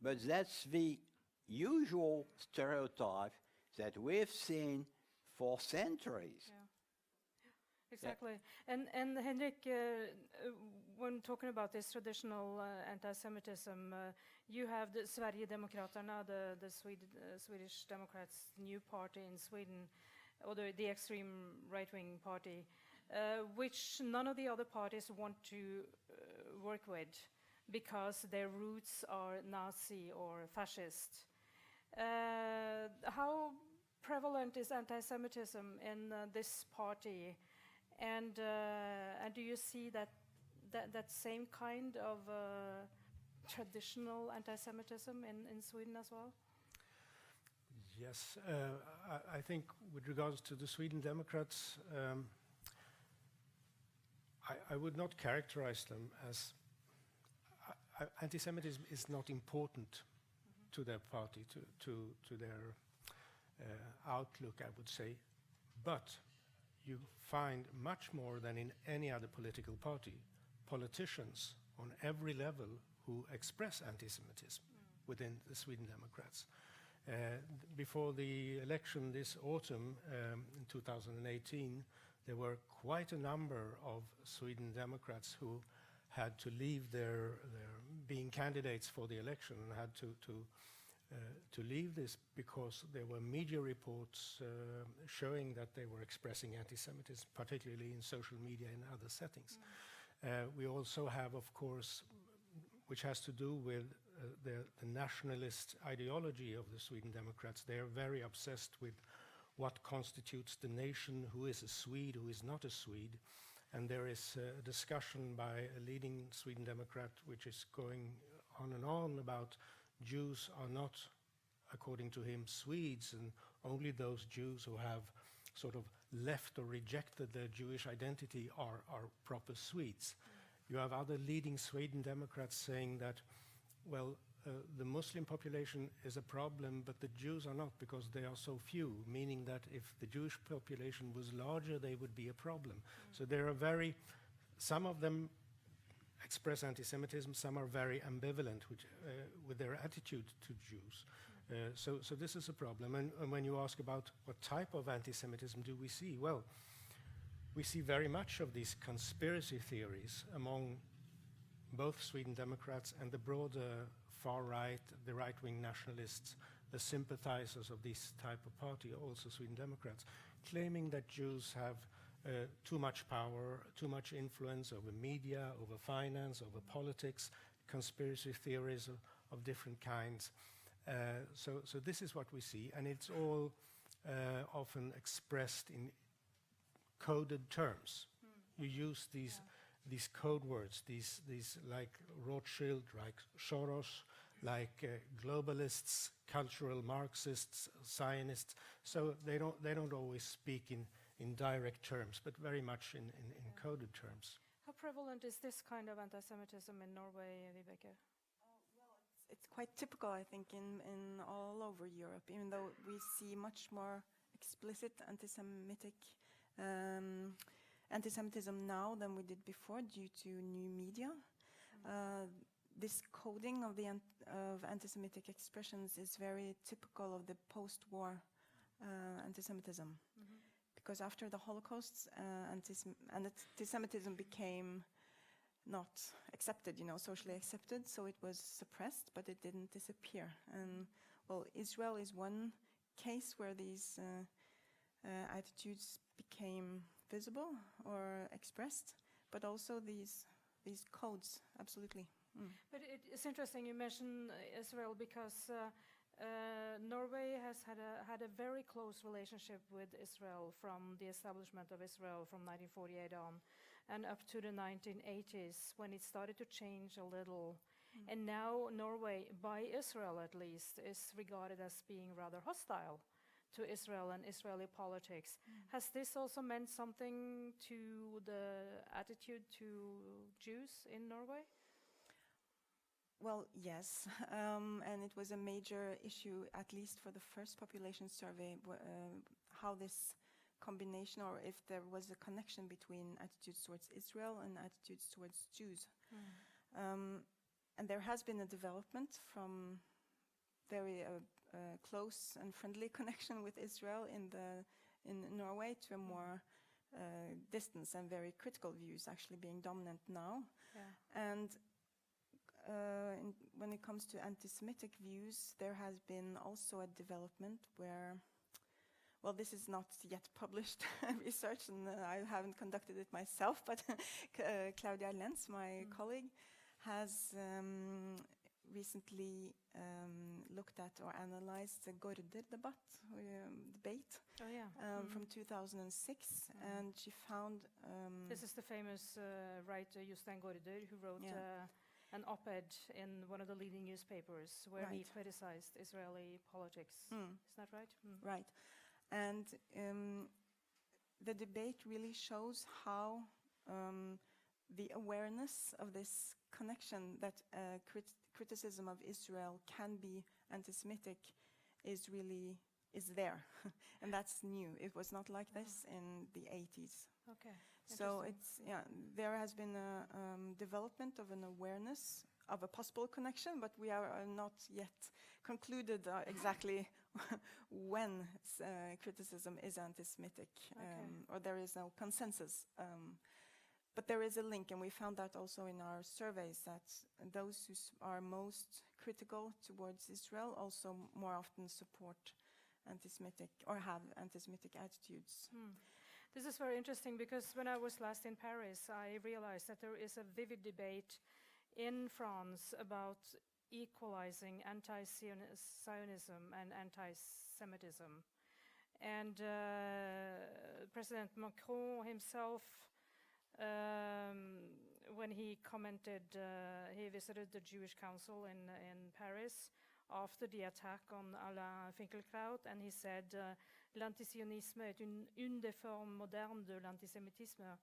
But that's the usual stereotype that we've seen for centuries. Yeah. Exactly. And Henrik, when talking about this traditional anti-Semitism, you have the Sverigedemokraterna, the Swedish Democrats' new party in Sweden, or the extreme right-wing party, which none of the other parties want to work with because their roots are Nazi or fascist. How prevalent is anti-Semitism in this party? And do you see that same kind of traditional anti-Semitism in Sweden as well? Yes, I think with regards to the Sweden Democrats, I would not characterize them as anti-Semitism is not important to their party, to their outlook, I would say, but you find much more than in any other political party, politicians on every level who express anti-Semitism within the Sweden Democrats. Before the election this autumn, in 2018, there were quite a number of Sweden Democrats who had to leave their being candidates for the election and had to leave this because there were media reports showing that they were expressing anti-Semitism, particularly in social media and other settings. We also have, of course, which has to do with the nationalist ideology of the Sweden Democrats. They are very obsessed with what constitutes the nation, who is a Swede, who is not a Swede. And there is a discussion by a leading Sweden Democrat which is going on and on about Jews are not, according to him, Swedes, and only those Jews who have sort of left or rejected their Jewish identity are proper Swedes. You have other leading Sweden Democrats saying that, well, the Muslim population is a problem, but the Jews are not because they are so few, meaning that if the Jewish population was larger, they would be a problem. So there are some of them express anti-Semitism, some are very ambivalent with their attitude to Jews. So this is a problem. And when you ask about what type of anti-Semitism do we see, well, we see very much of these conspiracy theories among both Sweden Democrats and the broader far right, the right-wing nationalists, the sympathizers of this type of party, also Sweden Democrats, claiming that Jews have too much power, too much influence over media, over finance, over politics, conspiracy theories of different kinds. So this is what we see, and it's all often expressed in coded terms. You use these code words, these like Rothschild, like Soros, like globalists, cultural Marxists, Zionists. So they don't always speak in direct terms, but very much in coded terms. How prevalent is this kind of anti-Semitism in Norway, Vibeke? It's quite typical, I think, in all over Europe, even though we see much more explicit anti-Semitism now than we did before due to new media. This coding of anti-Semitic expressions is very typical of the post-war anti-Semitism. Because after the Holocaust, anti-Semitism became not accepted, socially accepted, so it was suppressed, but it didn't disappear. And well, Israel is one case where these attitudes became visible or expressed, but also these codes, absolutely. But it's interesting you mention Israel because Norway has had a very close relationship with Israel from the establishment of Israel from 1948 on and up to the 1980s when it started to change a little. And now Norway, by Israel at least, is regarded as being rather hostile to Israel and Israeli politics. Has this also meant something to the attitude to Jews in Norway? Well, yes, and it was a major issue, at least for the first population survey, how this combination, or if there was a connection between attitudes towards Israel and attitudes towards Jews. And there has been a development from very close and friendly connection with Israel in Norway to a more distance and very critical views actually being dominant now. And when it comes to anti-Semitic views, there has been also a development where, well, this is not yet published research, and I haven't conducted it myself, but Claudia Lenz, my colleague, has recently looked at or analyzed the Debatt debate from 2006, and she found... this is the famous writer Jostein Gaarder, who wrote an op-ed in one of the leading newspapers where he criticized Israeli politics. Is that right? Right. And the debate really shows how the awareness of this connection that criticism of Israel can be anti-Semitic is there. And that's new. It was not like this in the 80s. Okay. So there has been a development of an awareness of a possible connection, but we are not yet concluded exactly when criticism is anti-Semitic, or there is no consensus. But there is a link, and we found that also in our surveys, that those who are most critical towards Israel also more often support anti-Semitic or have anti-Semitic attitudes. This is very interesting because when I was last in Paris, I realized that there is a vivid debate in France about equalizing anti-Zionism and anti-Semitism. And President Macron himself, when he commented, he visited the Jewish Council in Paris after the attack on Alain Finkielkraut, and he said, l'antisionisme est une des formes modernes de l'antisémitisme,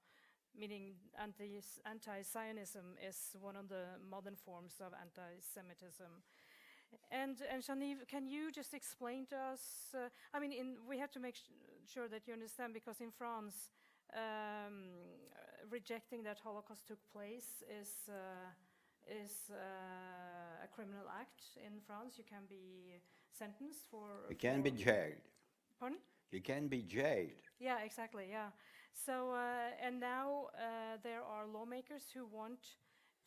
meaning anti-Zionism is one of the modern forms of anti-Semitism. And Jean-Yves, can you just explain to us? I mean, we have to make sure that you understand, because in France, rejecting that Holocaust took place is a criminal act in France. You can be sentenced for. You can be jailed. Pardon? You can be jailed. Yeah, exactly. Yeah. So and now there are lawmakers who want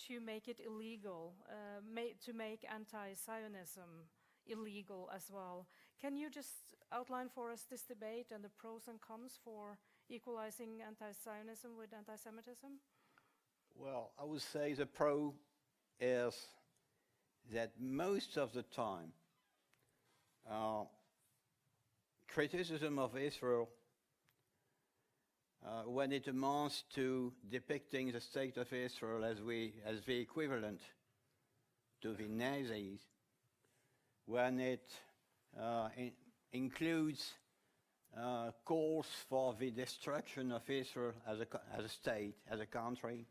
to make it illegal, to make anti-Zionism illegal as well. Can you just outline for us this debate and the pros and cons for equalizing anti-Zionism with anti-Semitism? Well, I would say the pro is that most of the time, criticism of Israel, when it amounts to depicting the state of Israel as the equivalent to the Nazis, when it includes calls for the destruction of Israel as a state, as a country,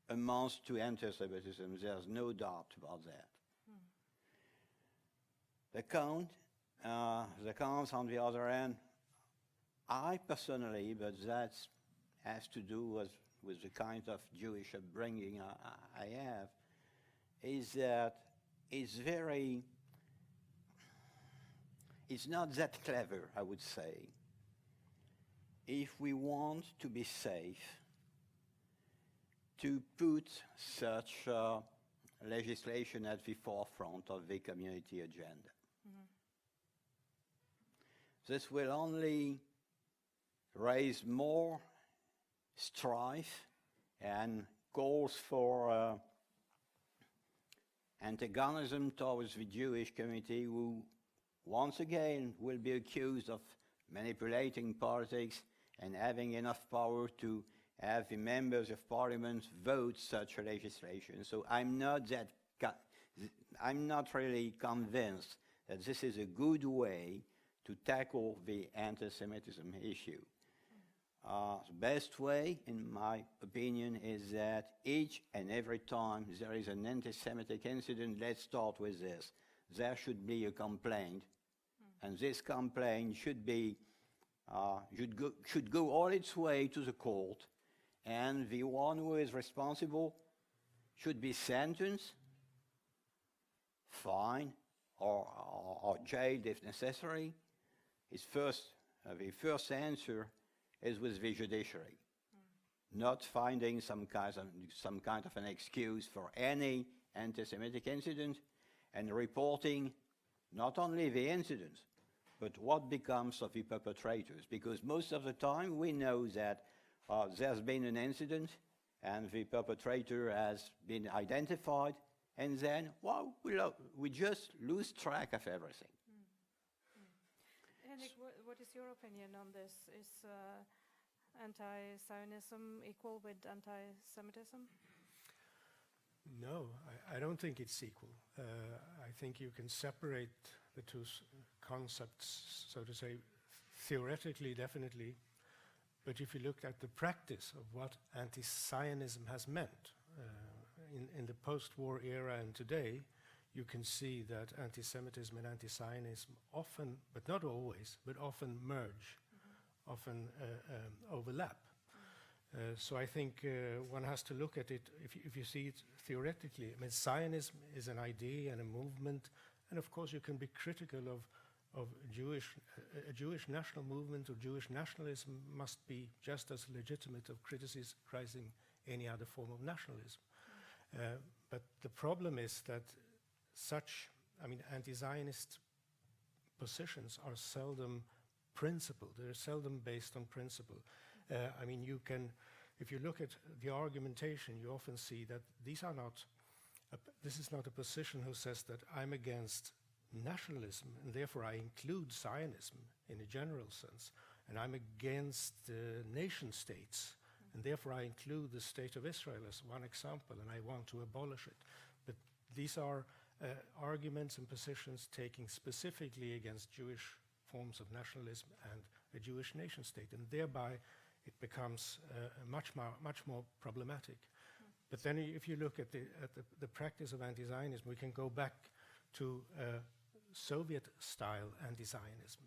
amounts to anti-Semitism. There's no doubt about that. The cons on the other hand, I personally, but that has to do with the kind of Jewish upbringing I have, is that it's not that clever, I would say, if we want to be safe, to put such legislation at the forefront of the community agenda. This will only raise more strife and calls for antagonism towards the Jewish community, who once again will be accused of manipulating politics and having enough power to have the members of parliament vote such a legislation. So I'm not really convinced that this is a good way to tackle the anti-Semitism issue. The best way, in my opinion, is that each and every time there is an anti-Semitic incident, let's start with this. There should be a complaint, and this complaint should go all its way to the court, and the one who is responsible should be sentenced, fined, or jailed if necessary. The first answer is with the judiciary, not finding some kind of an excuse for any anti-Semitic incident, and reporting not only the incident, but what becomes of the perpetrators. Because most of the time we know that there's been an incident and the perpetrator has been identified, and then, well, we just lose track of everything. Henrik, what is your opinion on this? Is anti-Zionism equal with anti-Semitism? No, I don't think it's equal. I think you can separate the two concepts, so to say, theoretically, definitely. But if you look at the practice of what anti-Zionism has meant in the post-war era and today, you can see that anti-Semitism and anti-Zionism often, but not always, but often merge, often overlap. So I think one has to look at it, if you see it theoretically. I mean, Zionism is an idea and a movement, and of course you can be critical of a Jewish national movement, or Jewish nationalism must be just as legitimate of criticizing any other form of nationalism. But the problem is that anti-Zionist positions are seldom principled. They're seldom based on principle. If you look at the argumentation, you often see that this is not a position who says that I'm against nationalism and therefore I include Zionism in a general sense, and I'm against nation states and therefore I include the state of Israel as one example and I want to abolish it. But these are arguments and positions taking specifically against Jewish forms of nationalism and a Jewish nation state, and thereby it becomes much more problematic. But then if you look at the practice of anti-Zionism, we can go back to Soviet-style anti-Zionism.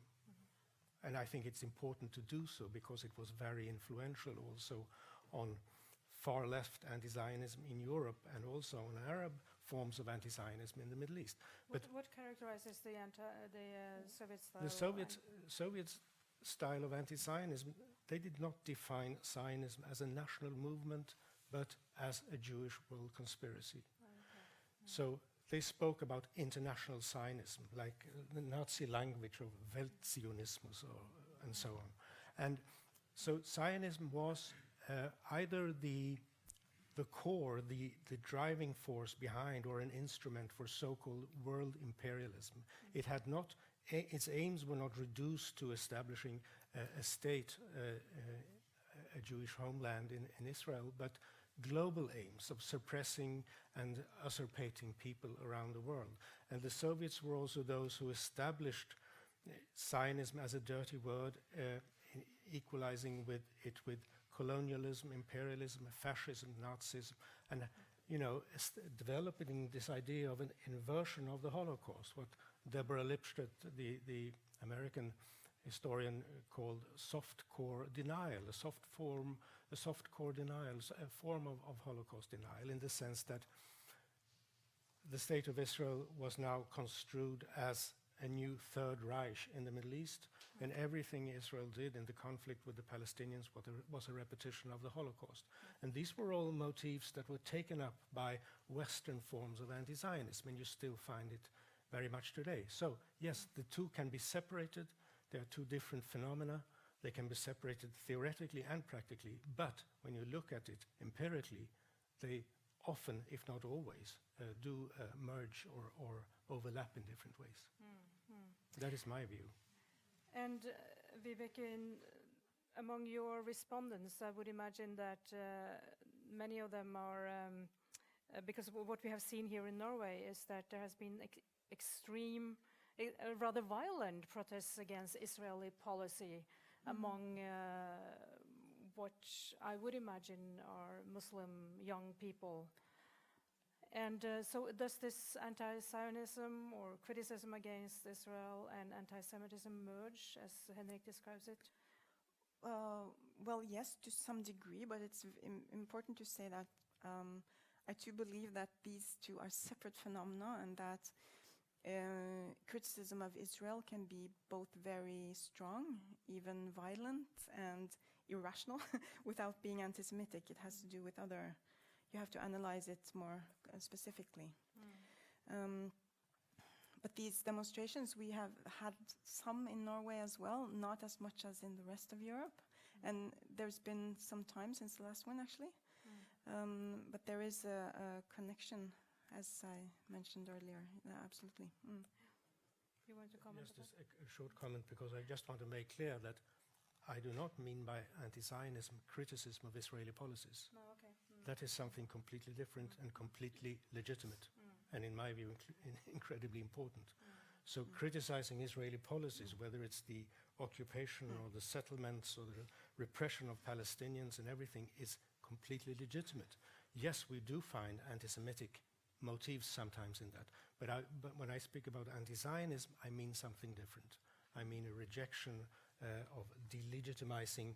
And I think it's important to do so because it was very influential also on far-left anti-Zionism in Europe and also on Arab forms of anti-Zionism in the Middle East. What characterizes the Soviet style? The Soviet style of anti-Zionism, they did not define Zionism as a national movement, but as a Jewish world conspiracy. So they spoke about international Zionism, like the Nazi language of Weltzionismus and so on. And so Zionism was either the core, the driving force behind, or an instrument for so-called world imperialism. It had not, its aims were not reduced to establishing a state, a Jewish homeland in Israel, but global aims of suppressing and usurpating people around the world. And the Soviets were also those who established Zionism as a dirty word, equalizing with colonialism, imperialism, fascism, Nazism, and developing this idea of an inversion of the Holocaust, what Deborah Lipstadt, the American historian, called soft-core denial, a soft-core denial, a form of Holocaust denial, in the sense that the state of Israel was now construed as a new Third Reich in the Middle East, and everything Israel did in the conflict with the Palestinians was a repetition of the Holocaust. And these were all motifs that were taken up by Western forms of anti-Zionism, and you still find it very much today. So, yes, the two can be separated. There are two different phenomena. They can be separated theoretically and practically, but when you look at it empirically, they often, if not always, do merge or overlap in different ways. That is my view. And Vibeke, among your respondents, I would imagine that many of them are, because what we have seen here in Norway is that there has been extreme, rather violent protests against Israeli policy among what I would imagine are Muslim young people. And so does this anti-Zionism or criticism against Israel and anti-Semitism merge, as Henrik describes it? Well, yes, to some degree, but it's important to say that I too believe that these two are separate phenomena, and that criticism of Israel can be both very strong, even violent, and irrational, without being anti-Semitic. It has to do with other. You have to analyze it more specifically. But these demonstrations, we have had some in Norway as well, not as much as in the rest of Europe. And there's been some time since the last one, actually. But there is a connection, as I mentioned earlier. Absolutely. You want to comment? Just a short comment, because I just want to make clear that I do not mean by anti-Zionism criticism of Israeli policies. No, okay. That is something completely different and completely legitimate, and in my view, incredibly important. So criticizing Israeli policies, whether it's the occupation or the settlements or the repression of Palestinians and everything, is completely legitimate. Yes, we do find anti-Semitic motifs sometimes in that, but when I speak about anti-Zionism, I mean something different. I mean a rejection of delegitimizing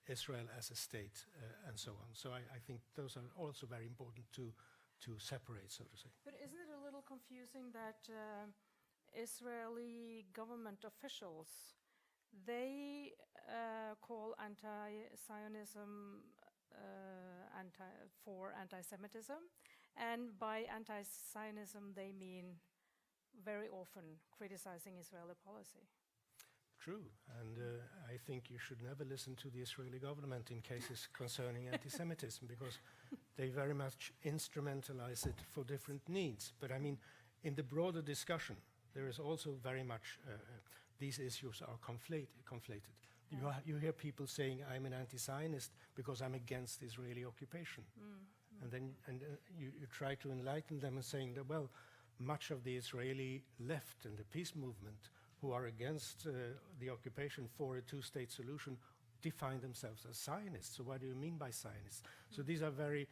Israel as a state and so on. So I think those are also very important to separate, so to say. But isn't it a little confusing that Israeli government officials, they call anti-Zionism for anti-Semitism, and by anti-Zionism they mean very often criticizing Israeli policy? True, and I think you should never listen to the Israeli government in cases concerning anti-Semitism, because they very much instrumentalize it for different needs. But I mean, in the broader discussion, there is also very much, these issues are conflated. Yeah. You hear people saying, I'm an anti-Zionist because I'm against Israeli occupation. And then you try to enlighten them and saying that, well, much of the Israeli left and the peace movement who are against the occupation for a two-state solution define themselves as Zionists. So what do you mean by Zionists? So these are very,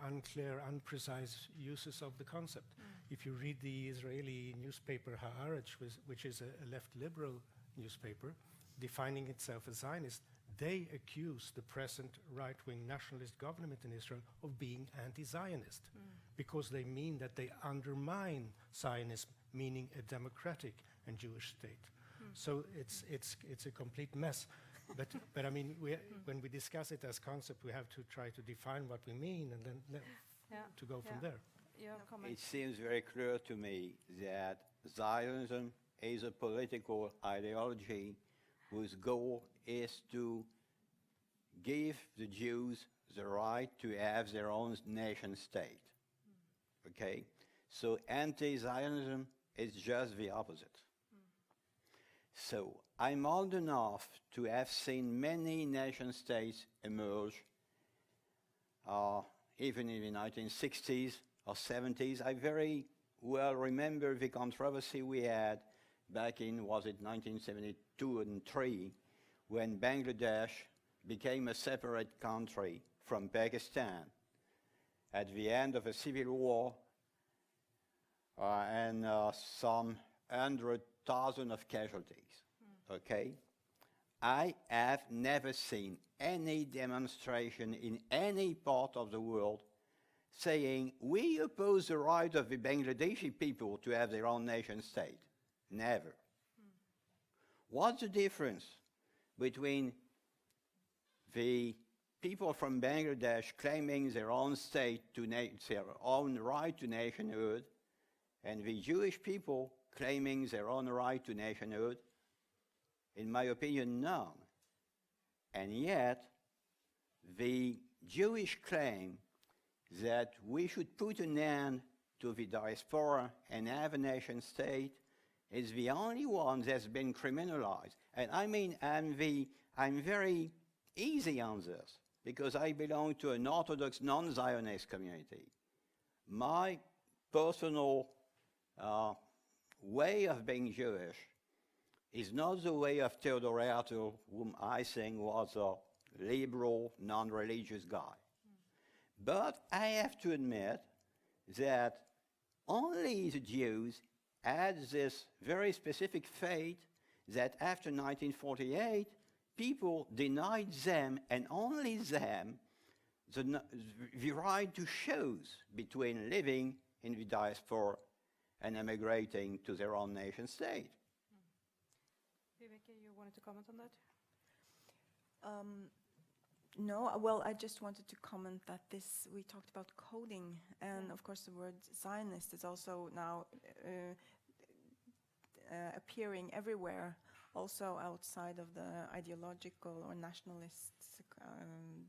unclear, unprecise uses of the concept. If you read the Israeli newspaper Haaretz, which is a left liberal newspaper, defining itself as Zionist, they accuse the present right-wing nationalist government in Israel of being anti-Zionist, because they mean that they undermine Zionism, meaning a democratic and Jewish state. So it's a complete mess. But I mean, when we discuss it as concept, we have to try to define what we mean, and then to go from there. Your comment. It seems very clear to me that Zionism is a political ideology whose goal is to give the Jews the right to have their own nation state. Okay? So anti-Zionism is just the opposite. So I'm old enough to have seen many nation states emerge, even in the 1960s or 70s. I very well remember the controversy we had back in, was it 1972 and 3, when Bangladesh became a separate country from Pakistan at the end of a civil war, and some 100,000 of casualties. Okay? I have never seen any demonstration in any part of the world saying, we oppose the right of the Bangladeshi people to have their own nation state. Never. What's the difference between the people from Bangladesh claiming their own state, their own right to nationhood, and the Jewish people claiming their own right to nationhood? In my opinion, none. And yet, the Jewish claim that we should put an end to the diaspora and have a nation state is the only one that's been criminalized. And I mean, I'm very easy on this, because I belong to an Orthodox non-Zionist community. My personal way of being Jewish is not the way of Debatt, whom I think was a liberal, non-religious guy. But I have to admit that only the Jews had this very specific fate that after 1948, people denied them, and only them, the right to choose between living in the diaspora and emigrating to their own nation state. Vibeke, you wanted to comment on that? No, well, I just wanted to comment that we talked about coding, and of course the word Zionist is also now appearing everywhere, also outside of the ideological or nationalist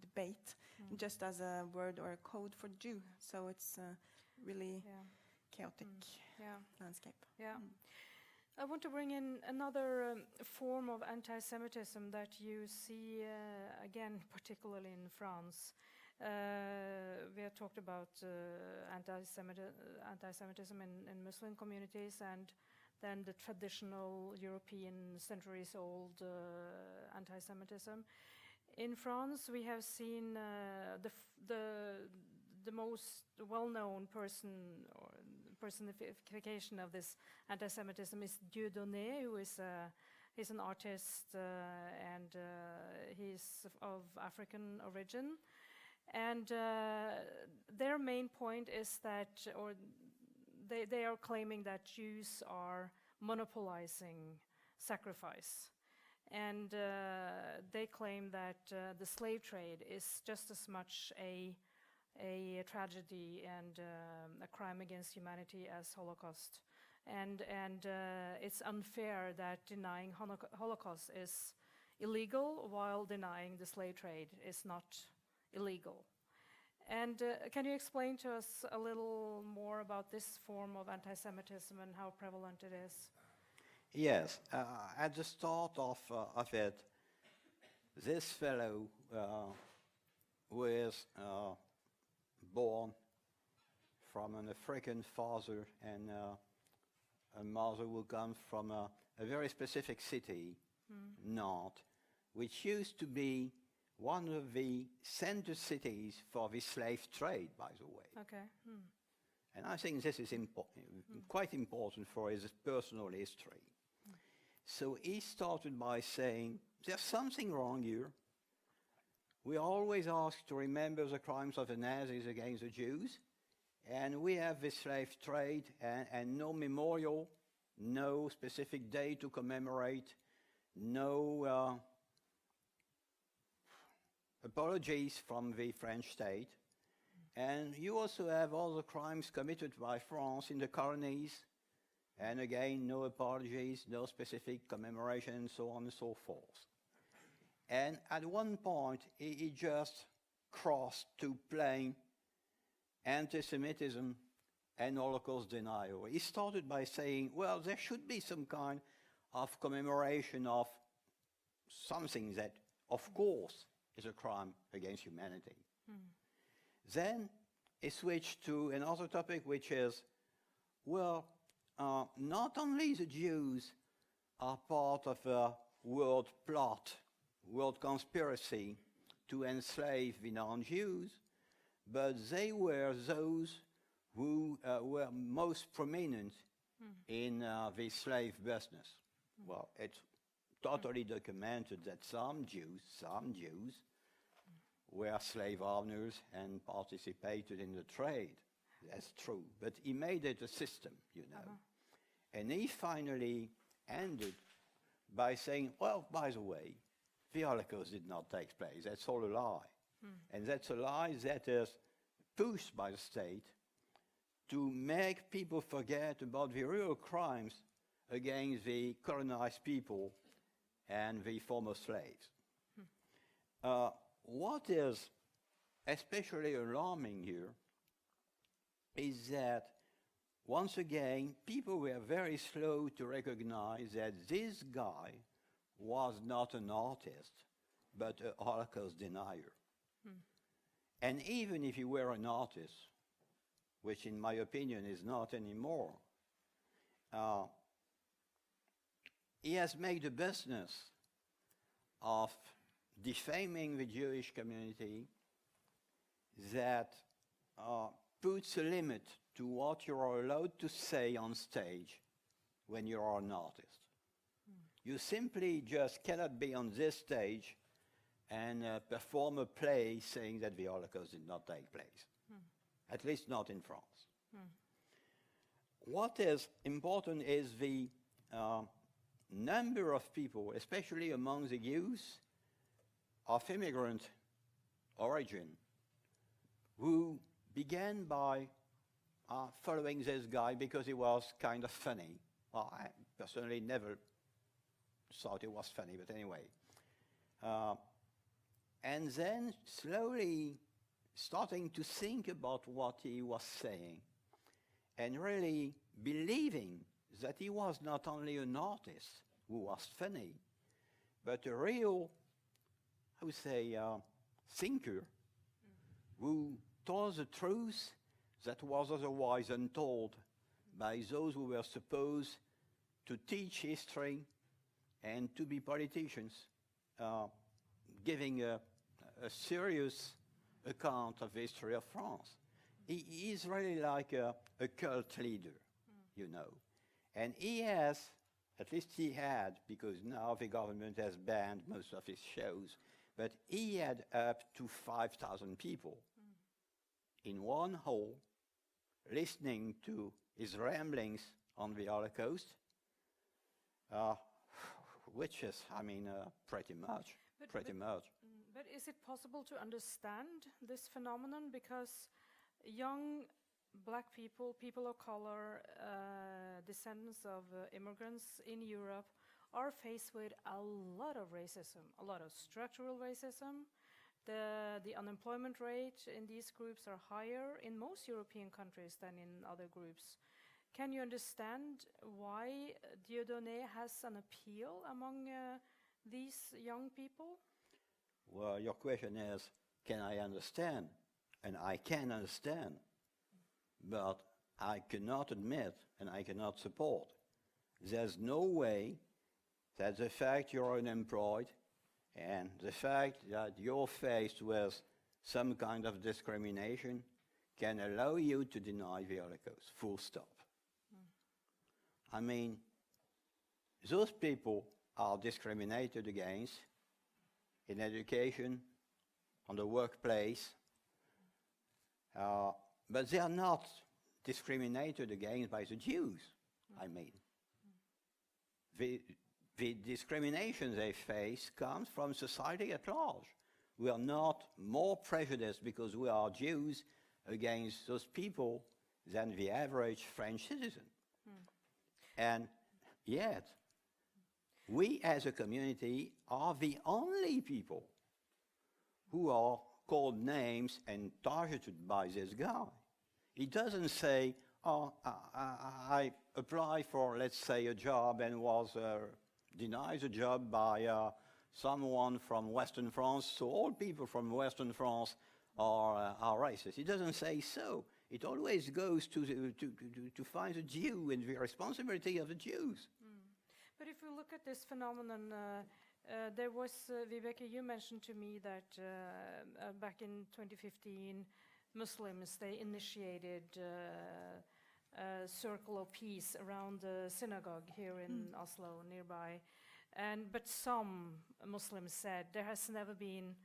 debate, just as a word or a code for Jew. So it's really chaotic landscape. Yeah. I want to bring in another form of anti-Semitism that you see again, particularly in France. We have talked about anti-Semitism in Muslim communities, and then the traditional European centuries-old anti-Semitism. In France, we have seen the most well-known personification of this anti-Semitism is Dieudonné, who is he's an artist and he's of African origin. And their main point is that, or they are claiming that Jews are monopolizing sacrifice. And they claim that the slave trade is just as much a tragedy and a crime against humanity as Holocaust. And it's unfair that denying Holocaust is illegal while denying the slave trade is not illegal. And can you explain to us a little more about this form of anti-Semitism and how prevalent it is? Yes, at the start of it, this fellow was born from an African father and a mother who comes from a very specific city, Nantes, which used to be one of the center cities for the slave trade, by the way. Okay. Hmm. And I think this is quite important for his personal history. So he started by saying, there's something wrong here. We are always asked to remember the crimes of the Nazis against the Jews, and we have this slave trade and no memorial, no specific day to commemorate, no apologies from the French state. And you also have all the crimes committed by France in the colonies, and again, no apologies, no specific commemoration, and so on and so forth. And at one point, he just crossed to plain anti-Semitism and Holocaust denial. He started by saying, well, there should be some kind of commemoration of something that, of course, is a crime against humanity. Then he switched to another topic, which is, well, not only the Jews are part of a world plot, world conspiracy to enslave the non-Jews, but they were those who were most prominent in the slave business. Well, it's totally documented that some Jews were slave owners and participated in the trade. That's true. But he made it a system, you know. And he finally ended by saying, well, by the way, the Holocaust did not take place. That's all a lie. And that's a lie that is pushed by the state to make people forget about the real crimes against the colonized people and the former slaves. What is especially alarming here is that, once again, people were very slow to recognize that this guy was not an artist, but a Holocaust denier. And even if he were an artist, which in my opinion is not anymore, he has made a business of defaming the Jewish community that puts a limit to what you are allowed to say on stage when you are an artist. You simply just cannot be on this stage and perform a play saying that the Holocaust did not take place, at least not in France. What is important is the number of people, especially among the youth of immigrant origin, who began by following this guy because he was kind of funny. Well, I personally never thought he was funny, but anyway. And then slowly starting to think about what he was saying and really believing that he was not only an artist who was funny, but a real, I would say, thinker who told the truth that was otherwise untold by those who were supposed to teach history and to be politicians, giving a serious account of the history of France. He is really like a cult leader, you know. And he has, at least he had, because now the government has banned most of his shows, but he had up to 5,000 people in one hall listening to his ramblings on the Holocaust, which is, I mean, pretty much. But is it possible to understand this phenomenon? Because young black people, people of color, descendants of immigrants in Europe are faced with a lot of racism, a lot of structural racism. The unemployment rate in these groups are higher in most European countries than in other groups. Can you understand why Dieudonné has an appeal among these young people? Well, your question is, can I understand? And I can understand, but I cannot admit and I cannot support. There's no way that the fact you're unemployed And the fact that you're faced with some kind of discrimination can allow you to deny the Holocaust, full stop. I mean, those people are discriminated against in education, on the workplace, but they are not discriminated against by the Jews, I mean. The discrimination they face comes from society at large. We are not more prejudiced because we are Jews against those people than the average French citizen. And yet, we as a community are the only people who are called names and targeted by this guy. He doesn't say, oh, I applied for, let's say, a job and was denied a job by someone from Western France, so all people from Western France are racist. He doesn't say so. It always goes to find the Jew and the responsibility of the Jews. But if we look at this phenomenon, there was, Vibeke, you mentioned to me that back in 2015, Muslims, they initiated a circle of peace around the synagogue here in Oslo, nearby. But some Muslims said there has never been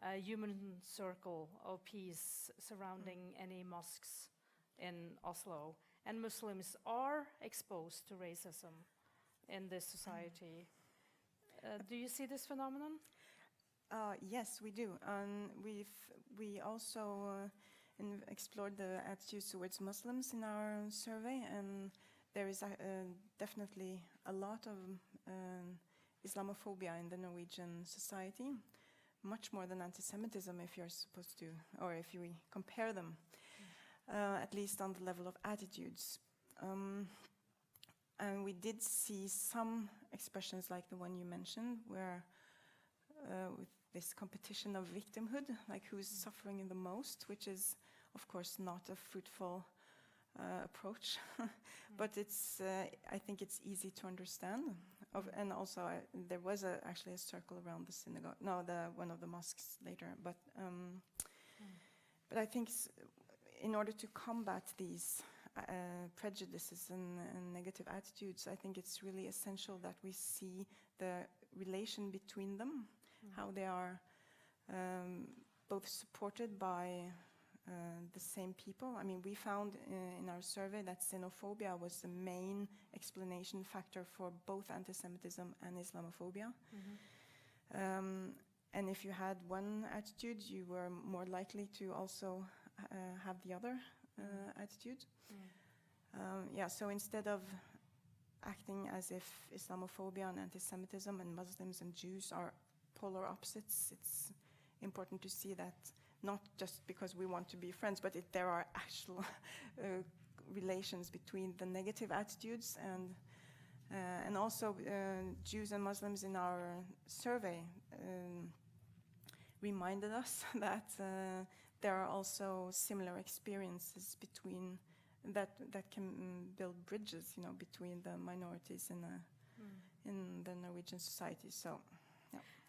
a human circle of peace surrounding any mosques in Oslo. And Muslims are exposed to racism in this society. Do you see this phenomenon? Yes, we do. We also explored the attitudes towards Muslims in our survey, and there is definitely a lot of Islamophobia in the Norwegian society, much more than anti-Semitism if you're supposed to, or if we compare them, at least on the level of attitudes. And we did see some expressions like the one you mentioned, where with this competition of victimhood, like who's suffering the most, which is, of course, not a fruitful approach. But it's, I think it's easy to understand. And also, there was actually a circle around the synagogue, one of the mosques later. But I think in order to combat these prejudices and negative attitudes, I think it's really essential that we see the relation between them, how they are both supported by the same people. I mean, we found in our survey that xenophobia was the main explanation factor for both anti-Semitism and Islamophobia. And if you had one attitude, you were more likely to also have the other attitude. So instead of acting as if Islamophobia and anti-Semitism and Muslims and Jews are polar opposites, it's important to see that not just because we want to be friends, but there are actual relations between the negative attitudes and also Jews and Muslims in our survey reminded us that there are also similar experiences between that can build bridges, between the minorities in the Norwegian society. So.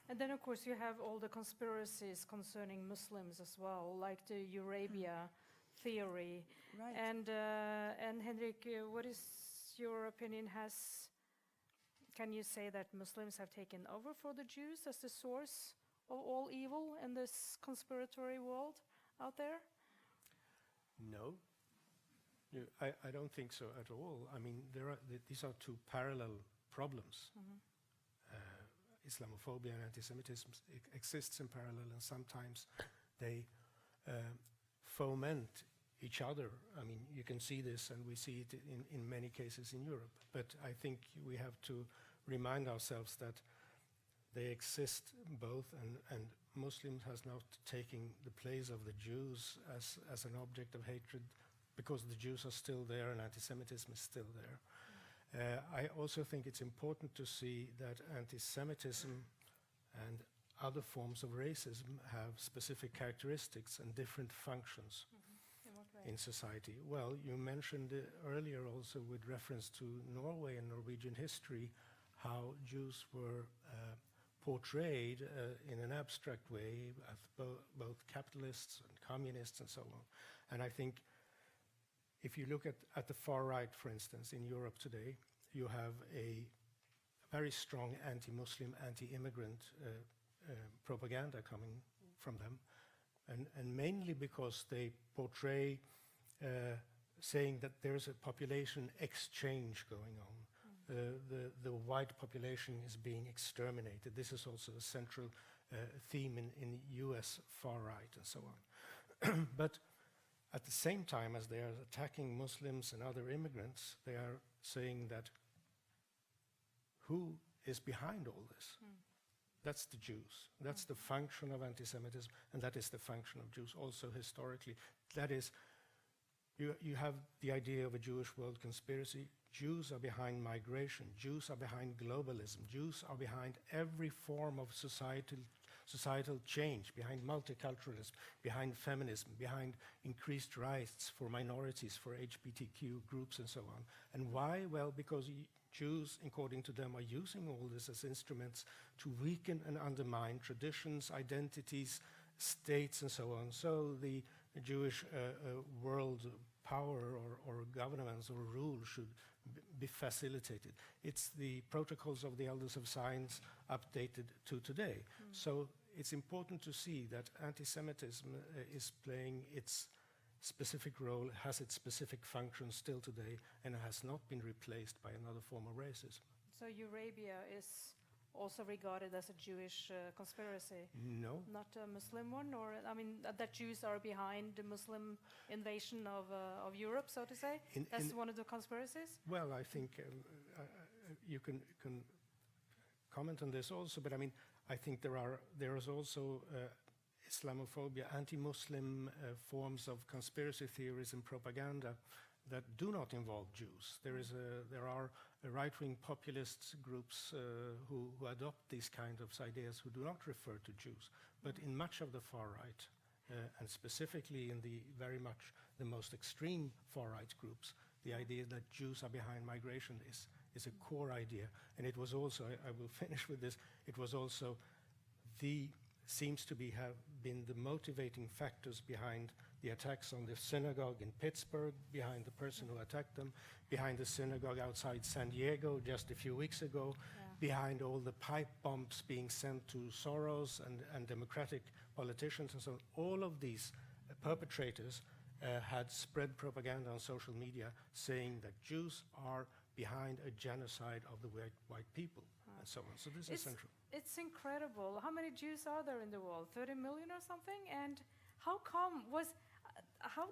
And then, of course, you have all the conspiracies concerning Muslims as well, like the Eurabia theory. Right. And Henrik, what is your opinion? Can you say that Muslims have taken over for the Jews as the source of all evil in this conspiratory world out there? No. I don't think so at all. I mean, these are two parallel problems. Islamophobia and anti-Semitism exists in parallel, and sometimes they foment each other. I mean, you can see this, and we see it in many cases in Europe. But I think we have to remind ourselves that they exist both, and Muslims has now taken the place of the Jews as an object of hatred, because the Jews are still there and anti-Semitism is still there. I also think it's important to see that anti-Semitism and other forms of racism have specific characteristics and different functions in society. Well, you mentioned earlier also with reference to Norway and Norwegian history how Jews were portrayed in an abstract way as both capitalists and communists and so on. And I think if you look at the far right, for instance, in Europe today, you have a very strong anti-Muslim, anti-immigrant propaganda coming from them, and mainly because they portray saying that there's a population exchange going on. The white population is being exterminated. This is also a central theme in US far right and so on. But at the same time as they are attacking Muslims and other immigrants, they are saying that who is behind all this? That's the Jews. That's the function of anti-Semitism, and that is the function of Jews also historically. That is, you have the idea of a Jewish world conspiracy. Jews are behind migration. Jews are behind globalism. Jews are behind every form of societal change, behind multiculturalism, behind feminism, behind increased rights for minorities, for LGBTQ groups and so on. And why? Well, because Jews, according to them, are using all this as instruments to weaken and undermine traditions, identities, states, and so on. So the Jewish world power or governance or rule should be facilitated. It's the protocols of the Elders of Science updated to today. So it's important to see that anti-Semitism is playing its specific role, has its specific function still today, and has not been replaced by another form of racism. So Eurabia is also regarded as a Jewish conspiracy? No. Not a Muslim one? Or, I mean, that Jews are behind the Muslim invasion of Europe, so to say? That's one of the conspiracies? Well, I think you can comment on this also, but I mean, I think there is also Islamophobia, anti-Muslim forms of conspiracy theories and propaganda that do not involve Jews. There are right-wing populist groups who adopt these kind of ideas who do not refer to Jews, but in much of the far right, and specifically in the very much the most extreme far right groups, the idea that Jews are behind migration is a core idea. And it was also, I will finish with this, it was also seems to have been the motivating factors behind the attacks on the synagogue in Pittsburgh, behind the person who attacked them, behind the synagogue outside San Diego just a few weeks ago, behind all the pipe bombs being sent to Soros and Democratic politicians and so on. All of these perpetrators had spread propaganda on social media saying that Jews are behind a genocide of the white people and so on. So this is central. It's incredible. How many Jews are there in the world? 30 million or something? And how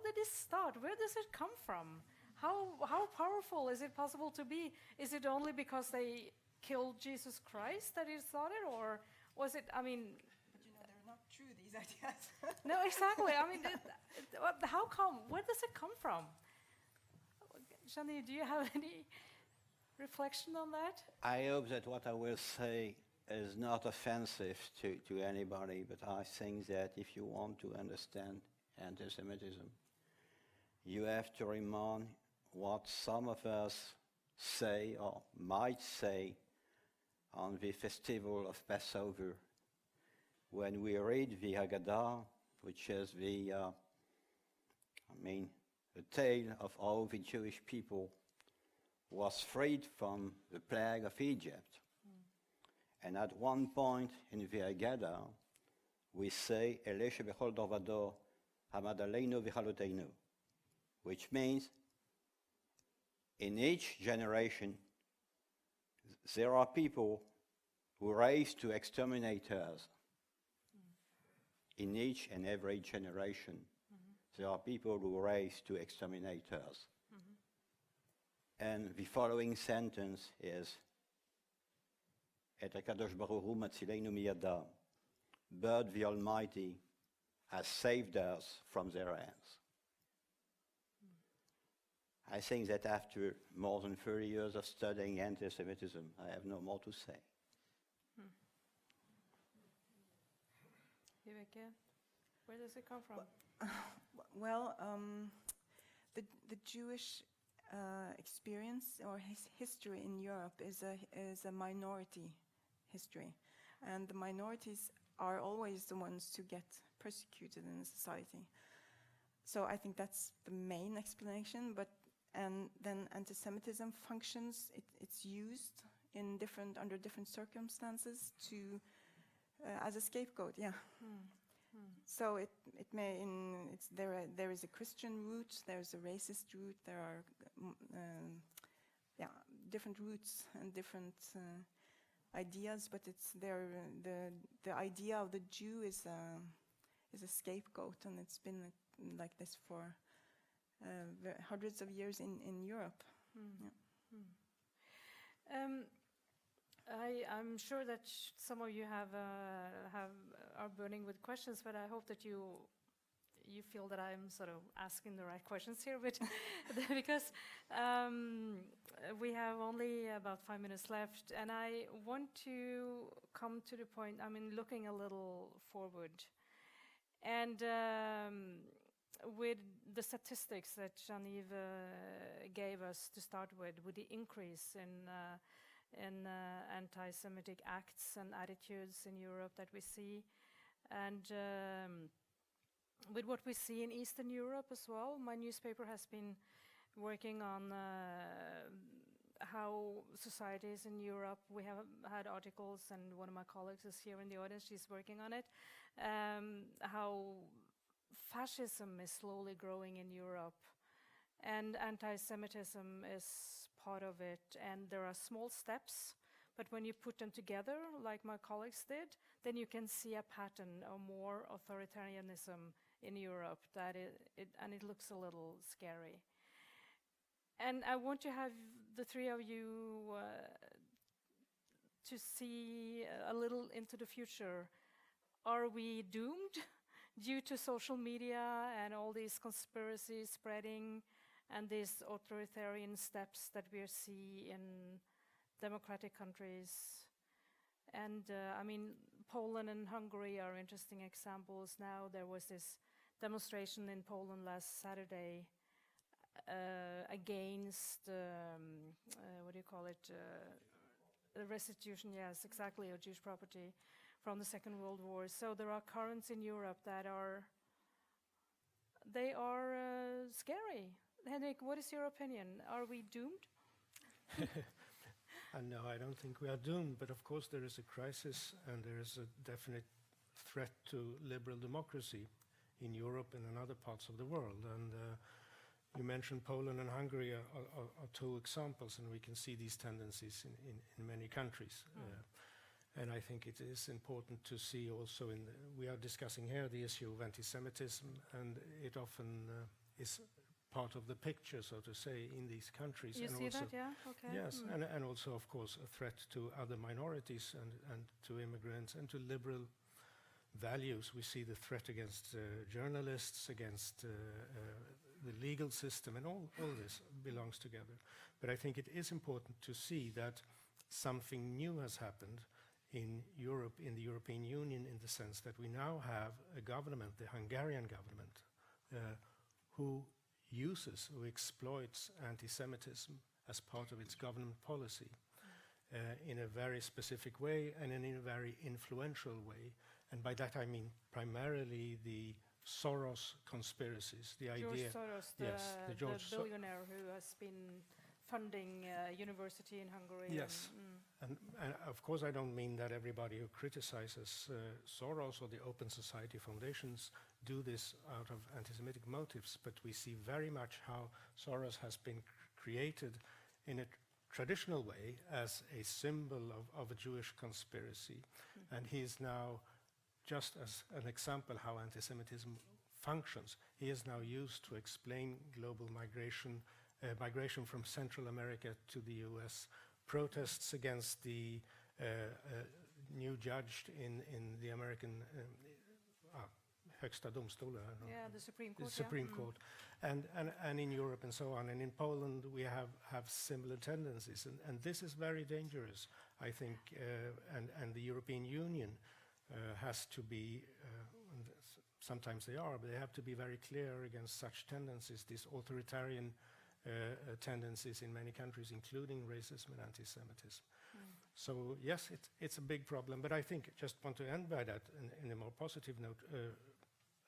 did this start? Where does it come from? How powerful is it possible to be? Is it only because they killed Jesus Christ that it started, or was it? I mean, but you know, they're not true, these ideas. No, exactly. I mean, how come? Where does it come from? Jean-Yves, do you have any reflection on that? I hope that what I will say is not offensive to anybody, but I think that if you want to understand anti-Semitism, you have to remind what some of us say or might say on the festival of Passover when we read the Haggadah, which is the tale of how the Jewish people was freed from the plague of Egypt. And at one point in the Haggadah, we say, Eleshe bechol dor vador hamad aleinu v'chaloteinu, which means in each generation, there are people who race to exterminate us. In each and every generation, there are people who race to exterminate us. And the following sentence is, Et HaKadosh Baruch Hu matzilenu miyadam, but the Almighty has saved us from their hands. I think that after more than 30 years of studying anti-Semitism, I have no more to say. Vibeke, where does it come from? Well, the Jewish experience or history in Europe is a minority history. and the minorities are always the ones to get persecuted in society. So I think that's the main explanation. And then anti-Semitism functions. It's used in under different circumstances to as a scapegoat. Yeah. So there is a Christian root, there's a racist root, there are different roots and different ideas, but the idea of the Jew is a scapegoat, and it's been like this for hundreds of years in Europe. I'm sure that some of you are burning with questions, but I hope that you feel that I'm sort of asking the right questions here, but because we have only about 5 minutes left, and I want to come to the point. I mean, looking a little forward, and with the statistics that Jean-Yves gave us to start with the increase in anti-Semitic acts and attitudes in Europe that we see, and with what we see in Eastern Europe as well. My newspaper has been working on how societies in Europe, we have had articles, and one of my colleagues is here in the audience, she's working on it, how fascism is slowly growing in Europe, and anti-Semitism is part of it, and there are small steps, but when you put them together, like my colleagues did, then you can see a pattern of more authoritarianism in Europe, and it looks a little scary. And I want to have the three of you to see a little into the future. Are we doomed due to social media and all these conspiracies spreading and these authoritarian steps that we see in democratic countries? And I mean, Poland and Hungary are interesting examples now. There was this demonstration in Poland last Saturday against, what do you call it, the restitution, yes, exactly, of Jewish property from the Second World War. So there are currents in Europe that are scary. Henrik, what is your opinion? Are we doomed? No, I don't think we are doomed, but of course there is a crisis and there is a definite threat to liberal democracy in Europe and in other parts of the world. And you mentioned Poland and Hungary are two examples, and we can see these tendencies in many countries. And I think it is important to see also we are discussing here the issue of anti-Semitism, and it often is part of the picture, so to say, in these countries. You and see also, that, yeah? Okay. yes, and also, of course, a threat to other minorities and to immigrants and to liberal values. We see the threat against journalists, against the legal system, and all this belongs together. But I think it is important to see that something new has happened in Europe, in the European Union, in the sense that we now have a government, the Hungarian government, who exploits anti-Semitism as part of its government policy in a very specific way and in a very influential way. And by that I mean primarily the Soros conspiracies, the George idea... Soros, the the billionaire who has been funding university in Hungary. Yes, and of course I don't mean that everybody who criticizes Soros or the Open Society foundations do this out of anti-Semitic motives, but we see very much how Soros has been created in a traditional way as a symbol of a Jewish conspiracy. And he is now, just as an example how anti-Semitism functions, he is now used to explain global migration, migration from Central America to the US, protests against the new judge in the American Högsta domstolen. Yeah, the Supreme Court. The Supreme Court, and in Europe and so on. And in Poland we have similar tendencies, and this is very dangerous, I think. And the European Union has to be, sometimes they are, but they have to be very clear against such tendencies, these authoritarian tendencies in many countries, including racism and anti-Semitism. So yes, it's a big problem, but I think I just want to end by that in a more positive note,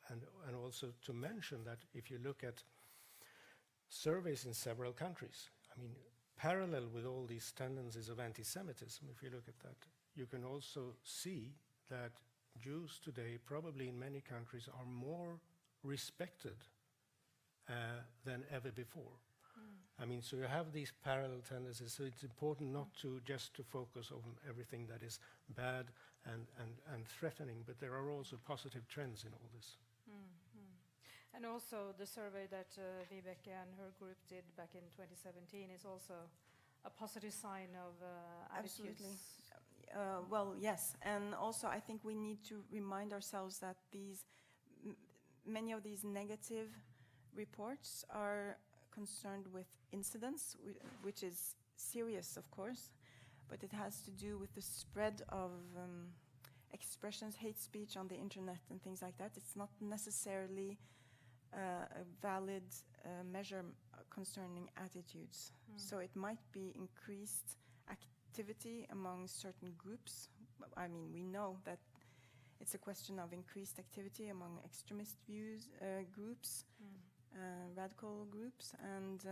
and also to mention that if you look at surveys in several countries, I mean, parallel with all these tendencies of anti-Semitism, if you look at that, you can also see that Jews today, probably in many countries, are more respected than ever before. I mean, so you have these parallel tendencies, so it's important not to just to focus on everything that is bad and threatening, but there are also positive trends in all this. And also the survey that Vibeke and her group did back in 2017 is also a positive sign of Absolutely. attitudes. Well, yes, and also I think we need to remind ourselves that many of these negative reports are concerned with incidents, which is serious, of course, but it has to do with the spread of expressions, hate speech on the internet and things like that. It's not necessarily a valid measure concerning attitudes. So it might be increased activity among certain groups. I mean, we know that it's a question of increased activity among extremist groups, radical groups, and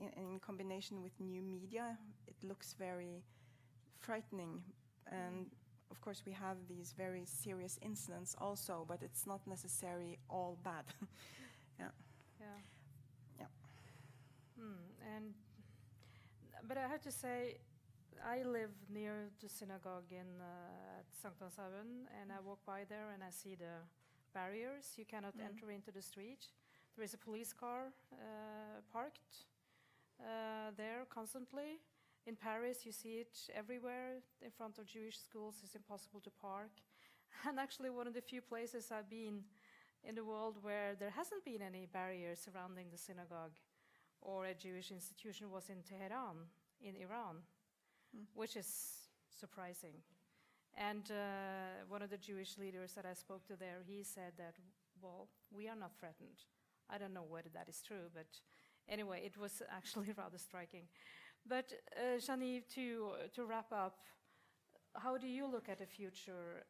in combination with new media, it looks very frightening. And of course, we have these very serious incidents also, but it's not necessarily all bad. Yeah. But I have to say, I live near the synagogue in Sankthanshaugen, and I walk by there and I see the barriers. You cannot enter into the street. There is a police car parked there constantly. In Paris, you see it everywhere. In front of Jewish schools, it's impossible to park. And actually, one of the few places I've been in the world where there hasn't been any barriers surrounding the synagogue or a Jewish institution was in Tehran, in Iran, which is surprising. And one of the Jewish leaders that I spoke to there, he said that, well, we are not threatened. I don't know whether that is true, but anyway, it was actually rather striking. But Jean-Yves, to wrap up, how do you look at the future?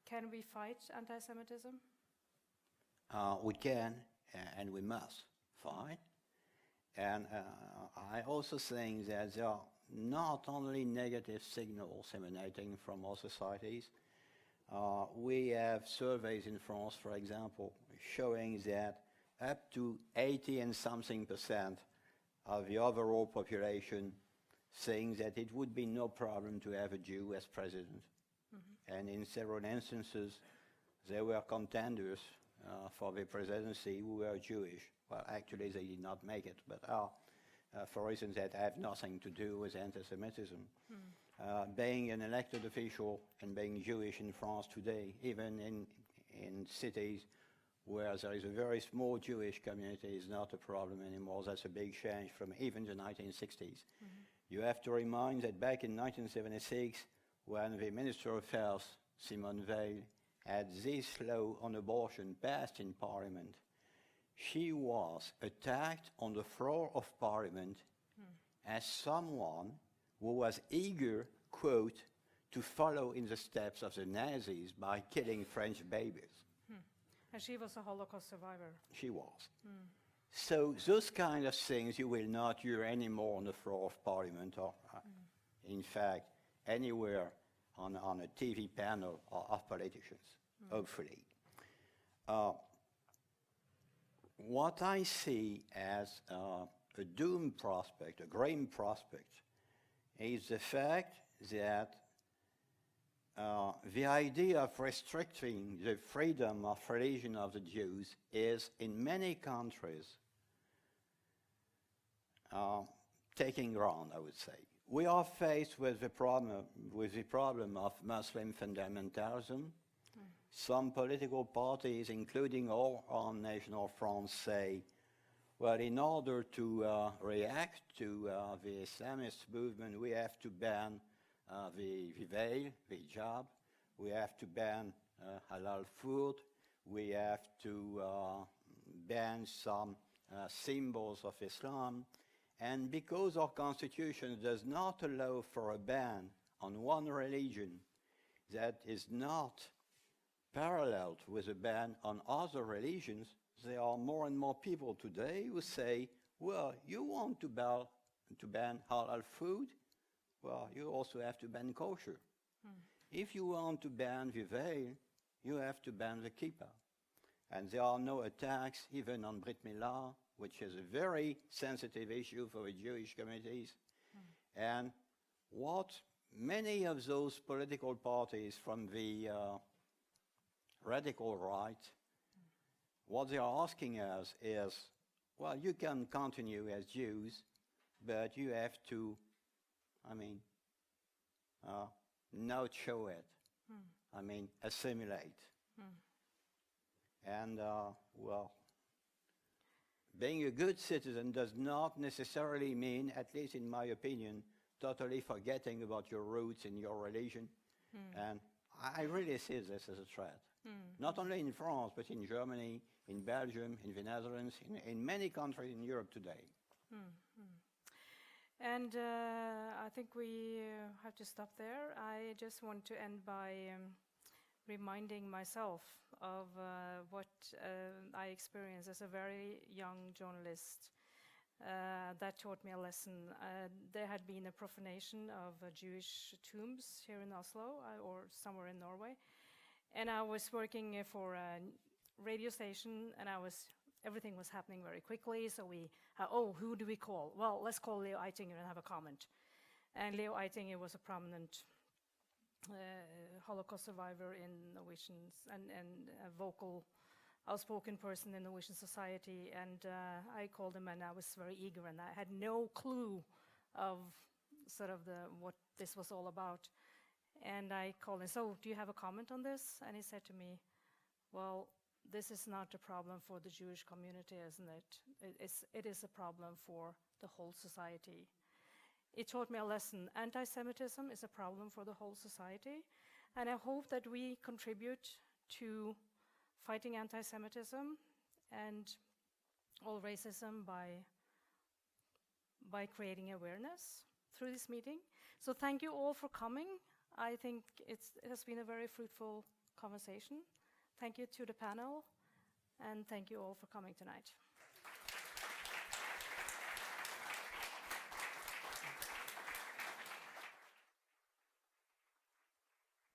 Can we fight anti-Semitism? We can and we must fight. And I also think that there are not only negative signals emanating from our societies. We have surveys in France, for example, showing that up to 80 and something % of the overall population saying that it would be no problem to have a Jew as president. And in several instances, there were contenders for the presidency who were Jewish. Well, actually, they did not make it, but for reasons that have nothing to do with anti-Semitism. Being an elected official and being Jewish in France today, even in cities where there is a very small Jewish community, is not a problem anymore. That's a big change from even the 1960s. You have to remind that back in 1976, when the Minister of Health, Simone Veil, had this law on abortion passed in Parliament, she was attacked on the floor of Parliament as someone who was eager, quote, to follow in the steps of the Nazis by killing French babies. And she was a Holocaust survivor. She was. So those kind of things you will not hear anymore on the floor of Parliament or, in fact, anywhere on a TV panel of politicians, hopefully. What I see as a doom prospect, a grim prospect, is the fact that the idea of restricting the freedom of religion of the Jews is, in many countries, taking ground, I would say. We are faced with the problem of Muslim fundamentalism. Some political parties, including our own National Front, say, well, in order to react to the Islamist movement, we have to ban the veil, the hijab, we have to ban halal food, we have to ban some symbols of Islam, And because our constitution does not allow for a ban on one religion that is not paralleled with a ban on other religions, there are more and more people today who say, well, you want to ban halal food? Well, you also have to ban kosher. If you want to ban the veil, you have to ban the kippah. And there are no attacks even on Brit Milah, which is a very sensitive issue for the Jewish communities. And what many of those political parties from the radical right, what they are asking us is, well, you can continue as Jews, but you have to, not show it. Assimilate. And, being a good citizen does not necessarily mean, at least in my opinion, totally forgetting about your roots in your religion. And I really see this as a threat. Not only in France, but in Germany, in Belgium, in the Netherlands, in many countries in Europe today. And I think we have to stop there. I just want to end by reminding myself of what I experienced as a very young journalist. That taught me a lesson. There had been a profanation of Jewish tombs here in Oslo or somewhere in Norway. And I was working for a radio station, and everything was happening very quickly. So who do we call? Well, let's call Leo Eitinger and have a comment. And Leo Eitinger was a prominent Holocaust survivor in Norwegians and a vocal, outspoken person in Norwegian society. And I called him, and I was very eager, and I had no clue of sort of what this was all about. And I called him, so do you have a comment on this? And he said to me, well, this is not a problem for the Jewish community, isn't it? It is a problem for the whole society. It taught me a lesson. Anti-Semitism is a problem for the whole society. And I hope that we contribute to fighting anti-Semitism and all racism by creating awareness through this meeting. So thank you all for coming. I think it has been a very fruitful conversation. Thank you to the panel, and thank you all for coming tonight.